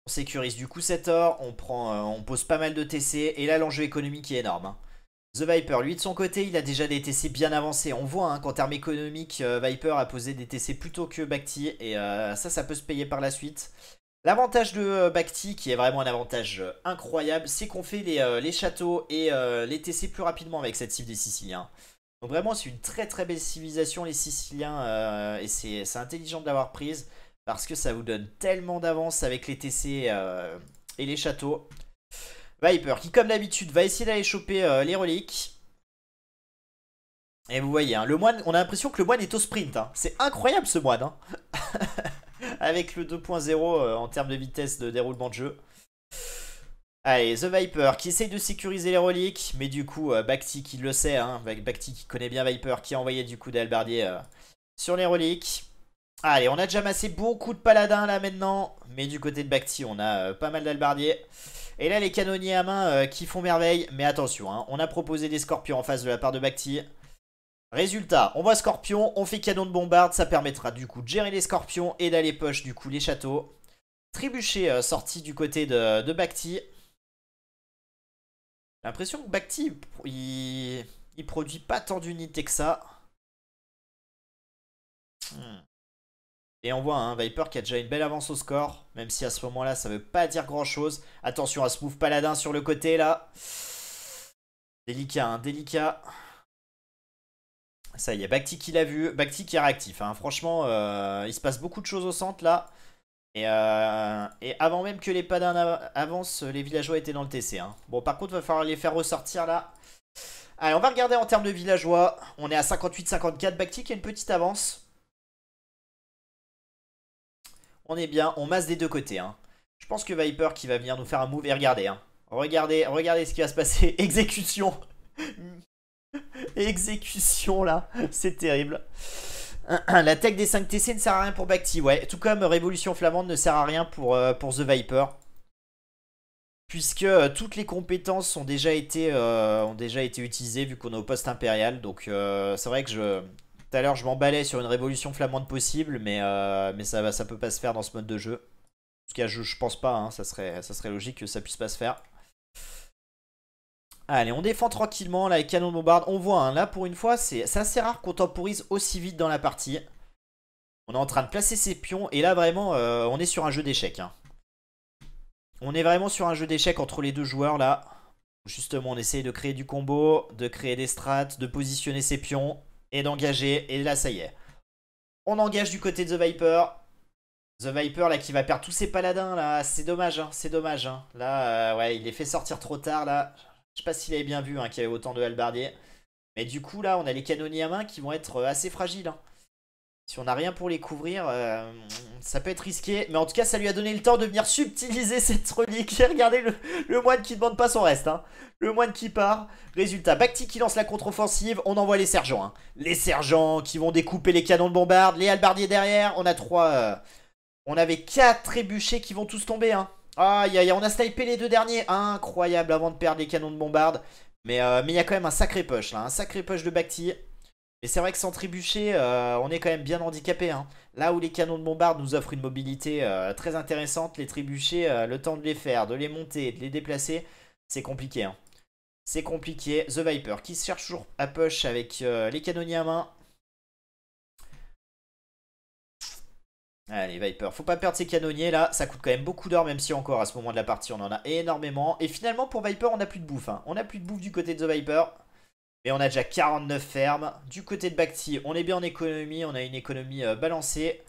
On sécurise du coup cet or, on pose pas mal de TC, et là l'enjeu économique est énorme, hein. The Viper, lui de son côté, il a déjà des TC bien avancés. On voit hein, qu'en termes économiques, Viper a posé des TC plutôt que Bacti. Et ça peut se payer par la suite. L'avantage de Bacti, qui est vraiment un avantage incroyable, c'est qu'on fait les châteaux et les TC plus rapidement avec cette cible des Siciliens. Donc vraiment, c'est une très très belle civilisation, les Siciliens. Et c'est intelligent de l'avoir prise. Parce que ça vous donne tellement d'avance avec les TC et les châteaux. Viper qui comme d'habitude va essayer d'aller choper les reliques. Et vous voyez, hein, le moine, on a l'impression que le moine est au sprint. Hein. C'est incroyable ce moine. Hein. Avec le 2.0 en termes de vitesse de déroulement de jeu. Allez, The Viper qui essaye de sécuriser les reliques. Mais du coup, Bacti qui le sait. Hein, Bacti qui connaît bien Viper qui a envoyé du coup des halbardiers sur les reliques. Allez, on a déjà massé beaucoup de paladins là maintenant. Mais du côté de Bacti, on a pas mal d'halbardiers. Et là, les canonniers à main qui font merveille. Mais attention, hein, on a proposé des scorpions en face de la part de Bacti. Résultat, on voit scorpion, on fait canon de bombarde. Ça permettra du coup de gérer les scorpions et d'aller push du coup les châteaux. Trébuchet sorti du côté de Bacti. J'ai l'impression que Bacti, il produit pas tant d'unités que ça. Et on voit un Viper qui a déjà une belle avance au score. Même si à ce moment-là, ça veut pas dire grand-chose. Attention à ce move paladin sur le côté, là. Délicat, hein, délicat. Ça y est, Bacti qui l'a vu. Bacti qui est réactif. Hein. Franchement, il se passe beaucoup de choses au centre, là. Et avant même que les paladins avancent, les villageois étaient dans le TC. Hein. Bon, par contre, il va falloir les faire ressortir, là. Allez, on va regarder en termes de villageois. On est à 58-54. Bacti qui a une petite avance. On est bien, on masse des deux côtés. Hein. Je pense que Viper qui va venir nous faire un move. Et regardez, hein. Regardez ce qui va se passer. Exécution. Exécution là. C'est terrible. La tech des 5 TC ne sert à rien pour Bacti. Ouais, tout comme Révolution Flamande ne sert à rien pour The Viper. Puisque toutes les compétences ont déjà été utilisées vu qu'on est au poste impérial. Donc c'est vrai que tout à l'heure, je m'emballais sur une révolution flamande possible, mais ça peut pas se faire dans ce mode de jeu. En tout cas, je pense pas, hein, ça serait logique que ça puisse pas se faire. Allez, on défend tranquillement, là, les canons de bombarde. On voit, hein, là, pour une fois, c'est assez rare qu'on temporise aussi vite dans la partie. On est en train de placer ses pions, et là, vraiment, on est sur un jeu d'échecs. Hein. On est vraiment sur un jeu d'échecs entre les deux joueurs, là. Justement, on essaye de créer du combo, de créer des strats, de positionner ses pions. Et d'engager, et là ça y est. On engage du côté de The Viper. The Viper là qui va perdre tous ses paladins là, c'est dommage, hein, c'est dommage. Hein. Là, ouais, il les fait sortir trop tard là. Je sais pas s'il avait bien vu hein, qu'il y avait autant de halbardiers. Mais du coup là, on a les canonniers à main qui vont être assez fragiles. Hein. Si on n'a rien pour les couvrir, ça peut être risqué. Mais en tout cas, ça lui a donné le temps de venir subtiliser cette relique. Regardez le moine qui ne demande pas son reste. Hein. Le moine qui part. Résultat, Bacti qui lance la contre-offensive. On envoie les sergents. Hein. Les sergents qui vont découper les canons de bombarde. Les halbardiers derrière. On a 3... on avait 4 trébuchets qui vont tous tomber. Hein. Aïe, aïe, on a snipé les deux derniers. Incroyable avant de perdre les canons de bombarde. Mais il y a quand même un sacré push là. Un sacré push de Bacti. Mais c'est vrai que sans trébucher, on est quand même bien handicapé. Hein. Là où les canons de bombarde nous offrent une mobilité très intéressante, les trébuchets, le temps de les faire, de les monter, de les déplacer, c'est compliqué. Hein. C'est compliqué. The Viper qui se cherche toujours à push avec les canonniers à main. Allez Viper, faut pas perdre ses canonniers là, ça coûte quand même beaucoup d'or même si encore à ce moment de la partie on en a énormément. Et finalement pour Viper on n'a plus de bouffe. Hein. On n'a plus de bouffe du côté de The Viper. Mais on a déjà 49 fermes. Du côté de Bacti, on est bien en économie. On a une économie balancée.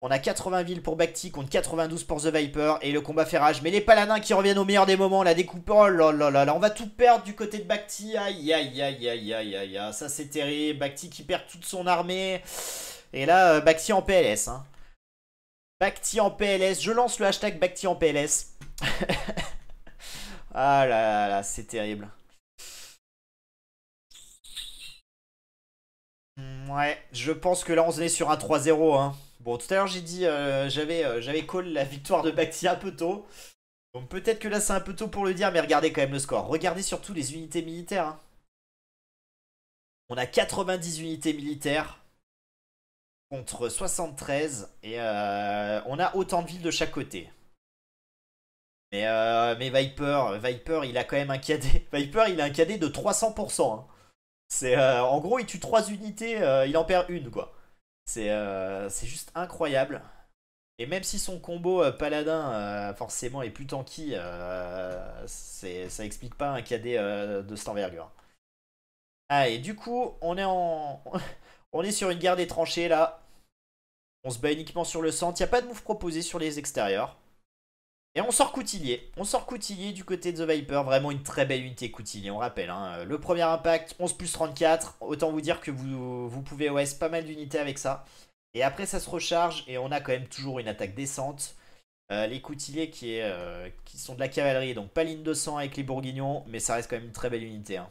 On a 80 villes pour Bacti contre 92 pour The Viper. Et le combat fait rage. Mais les paladins qui reviennent au meilleur des moments. La découpe. Oh là là là là. On va tout perdre du côté de Bacti. Aïe aïe aïe aïe aïe aïe aïe. Ça c'est terrible. Bacti qui perd toute son armée. Et là, Bacti en PLS. Hein. Bacti en PLS. Je lance le hashtag Bacti en PLS. Ah là là là. C'est terrible. Ouais, je pense que là on est sur un 3-0 hein. Bon, tout à l'heure j'ai dit, j'avais call la victoire de Bacti un peu tôt. Donc peut-être que là c'est un peu tôt pour le dire, mais regardez quand même le score. Regardez surtout les unités militaires. Hein. On a 90 unités militaires contre 73 et on a autant de villes de chaque côté. Mais Viper, il a quand même un KD. Viper, il a un KD de 300%. Hein. En gros, il tue 3 unités, il en perd une, quoi. C'est juste incroyable. Et même si son combo paladin, forcément, est plus tanky, ça explique pas un KD de cette envergure. Ah, et du coup, on est sur une guerre des tranchées, là. On se bat uniquement sur le centre. Il n'y a pas de move proposé sur les extérieurs. Et on sort Coutillier. On sort Coutillier du côté de The Viper. Vraiment une très belle unité Coutillier, on rappelle. Hein. Le premier impact, 11 plus 34. Autant vous dire que vous pouvez OS pas mal d'unités avec ça. Et après, ça se recharge et on a quand même toujours une attaque décente. Les Coutilliers qui sont de la cavalerie. Donc pas ligne de sang avec les Bourguignons. Mais ça reste quand même une très belle unité. Hein.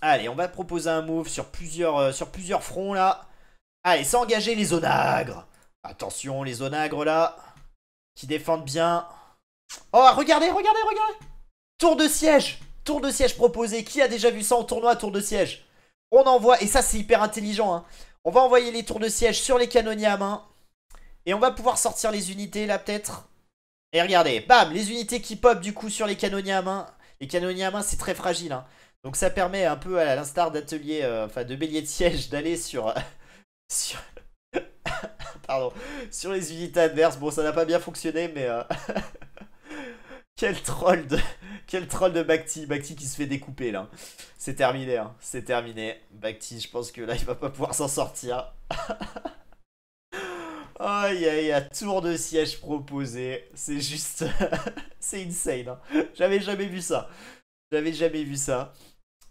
Allez, on va proposer un move sur plusieurs fronts là. Allez, s'engager les onagres. Attention, les onagres là. Qui défendent bien. Oh, regardez, regardez, regardez. Tour de siège. Tour de siège proposé. Qui a déjà vu ça en tournoi, tour de siège? On envoie, et ça c'est hyper intelligent. Hein. On va envoyer les tours de siège sur les canonniers à main. Et on va pouvoir sortir les unités là peut-être. Et regardez, bam, les unités qui pop du coup sur les canonniers à main. Les canonniers à main c'est très fragile. Hein. Donc ça permet un peu à l'instar d'atelier, enfin de bélier de siège d'aller sur... sur... Pardon, sur les unités adverses. Bon, ça n'a pas bien fonctionné, mais quel troll de quel troll de Bacti. Bacti qui se fait découper là. C'est terminé, hein. C'est terminé. Bacti, je pense que là, il va pas pouvoir s'en sortir. Aïe aïe, à tour de siège proposé. C'est juste... c'est insane. Hein. J'avais jamais vu ça. J'avais jamais vu ça.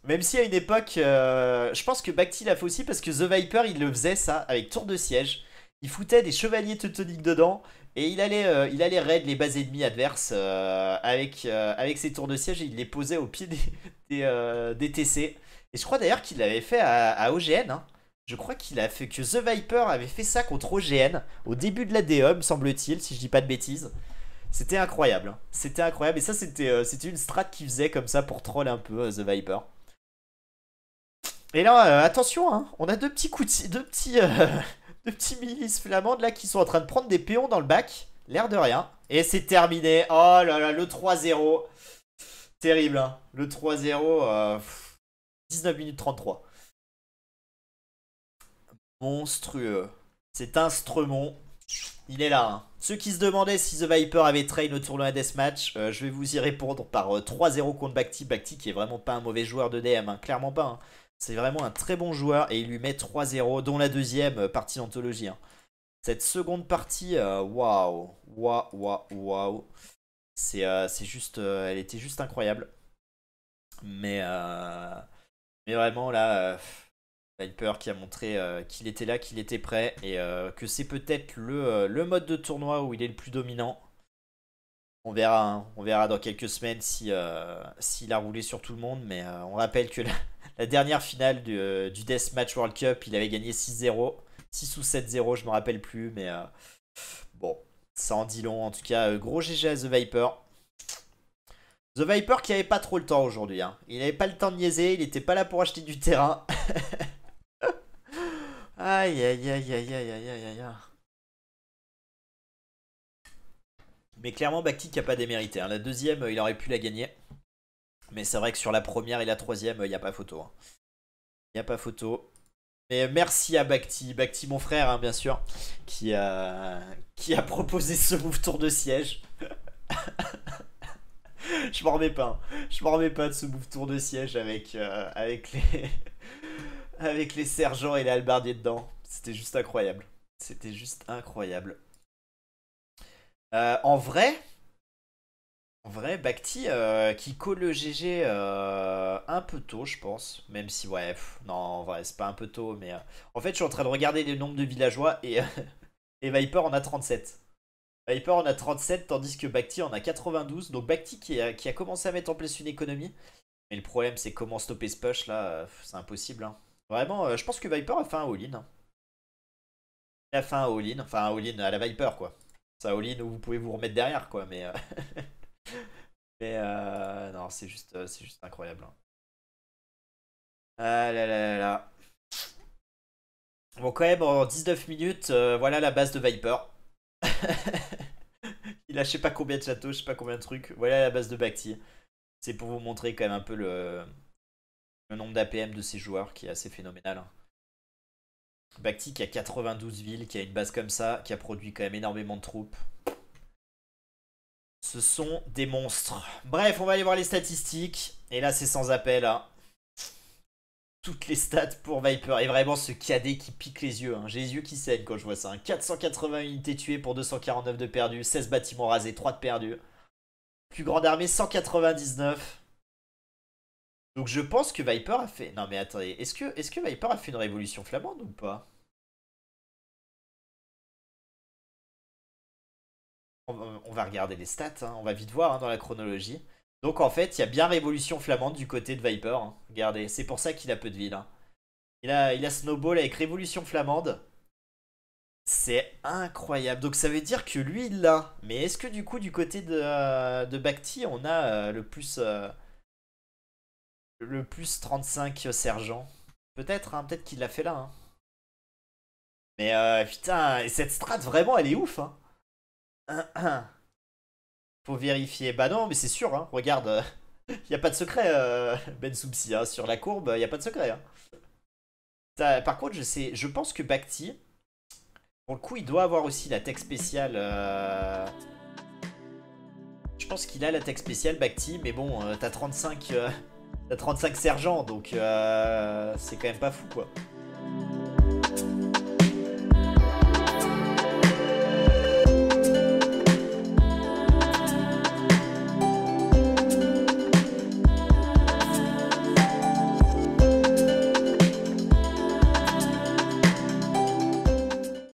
Même si à une époque, je pense que Bacti l'a fait aussi parce que The Viper, il le faisait ça avec tour de siège. Il foutait des chevaliers teutoniques dedans et il allait raid les bases ennemies adverses avec ses tours de siège et il les posait au pied des TC. Et je crois d'ailleurs qu'il l'avait fait à OGN. Hein. Je crois qu'il a fait que The Viper avait fait ça contre OGN au début de la DE, me semble-t-il, si je dis pas de bêtises. C'était incroyable. Hein. C'était incroyable. Et ça, c'était une strat qu'il faisait comme ça pour troll un peu The Viper. Et là, attention, hein, on a deux petits deux petits milices flamandes là qui sont en train de prendre des péons dans le bac. L'air de rien. Et c'est terminé. Oh là là, le 3-0. Terrible, hein. Le 3-0, 19 minutes 33. Monstrueux. C'est un Stremon. Il est là. Hein. Ceux qui se demandaient si The Viper avait train au tournoi Deathmatch, je vais vous y répondre par 3-0 contre Bacti. Bacti qui est vraiment pas un mauvais joueur de DM, hein, clairement pas. Hein. C'est vraiment un très bon joueur et il lui met 3-0, dont la deuxième partie d'anthologie. Hein. Cette seconde partie, waouh, waouh, waouh, waouh. C'est juste, elle était juste incroyable. Mais vraiment là, Viper qui a montré qu'il était là, qu'il était prêt et que c'est peut-être le mode de tournoi où il est le plus dominant. On verra, hein. On verra dans quelques semaines si, s'il a roulé sur tout le monde. Mais on rappelle que la dernière finale du Deathmatch World Cup, il avait gagné 6-0. 6 ou 7-0, je me rappelle plus. Mais bon, ça en dit long. En tout cas, gros GG à The Viper. The Viper qui avait pas trop le temps aujourd'hui. Hein. Il n'avait pas le temps de niaiser. Il n'était pas là pour acheter du terrain. Aïe aïe aïe aïe aïe aïe aïe aïe. Mais clairement, Bacti qui a pas démérité. Hein. La deuxième, il aurait pu la gagner. Mais c'est vrai que sur la première et la troisième, il n'y a pas photo. Hein. Il n'y a pas photo. Et merci à Bacti. Bacti, mon frère, hein, bien sûr. Qui a proposé ce move tour de siège. Je m'en remets pas. Hein. Je m'en remets pas de ce move tour de siège avec les... avec les sergents et les halbardiers dedans. C'était juste incroyable. C'était juste incroyable. En vrai, Bacti qui colle le GG un peu tôt, je pense. Même si, ouais, non, en vrai, c'est pas un peu tôt, mais en fait, je suis en train de regarder les nombres de villageois et, et Viper en a 37. Viper en a 37, tandis que Bacti en a 92. Donc Bacti qui a commencé à mettre en place une économie. Mais le problème, c'est comment stopper ce push là, c'est impossible. Hein. Vraiment, je pense que Viper a fait un all-in. Hein. Il a fait un all-in, enfin un all-in à la Viper, quoi. C'est un all-in où vous pouvez vous remettre derrière, quoi, mais... Mais non, c'est juste incroyable. Hein. Ah là là là là. Bon, quand même, en 19 minutes, voilà la base de Viper. Il a je sais pas combien de châteaux, je sais pas combien de trucs. Voilà la base de Bacti. C'est pour vous montrer quand même un peu le nombre d'APM de ses joueurs qui est assez phénoménal, hein. Bacti qui a 92 villes, qui a une base comme ça, qui a produit quand même énormément de troupes. Ce sont des monstres. Bref, on va aller voir les statistiques. Et là, c'est sans appel, hein. Toutes les stats pour Viper. Et vraiment, ce KD qui pique les yeux, hein. J'ai les yeux qui saignent quand je vois ça, hein. 480 unités tuées pour 249 de perdus. 16 bâtiments rasés, 3 de perdus. Plus grande armée, 199. Donc je pense que Viper a fait... Non mais attendez, est-ce que Viper a fait une révolution flamande ou pas? On va regarder les stats, hein. On va vite voir, hein, dans la chronologie. Donc en fait, il y a bien révolution flamande du côté de Viper, hein. Regardez, c'est pour ça qu'il a peu de villes, hein. Il a Snowball avec révolution flamande. C'est incroyable. Donc ça veut dire que lui, il l'a. Mais est-ce que du coup, du côté de Bacti, on a le plus 35 sergent? Peut-être, hein, peut-être qu'il l'a fait là, hein. Mais putain, et cette strat, vraiment, elle est ouf, hein. Faut vérifier. Bah non, mais c'est sûr, hein. Regarde, il a pas de secret, Ben Soupsi, hein. Sur la courbe, il a pas de secret, hein. Par contre, je pense que Bacti, pour le coup, il doit avoir aussi la tech spéciale. Je pense qu'il a la tech spéciale, Bacti, mais bon, t'as 35 sergents, donc c'est quand même pas fou, quoi.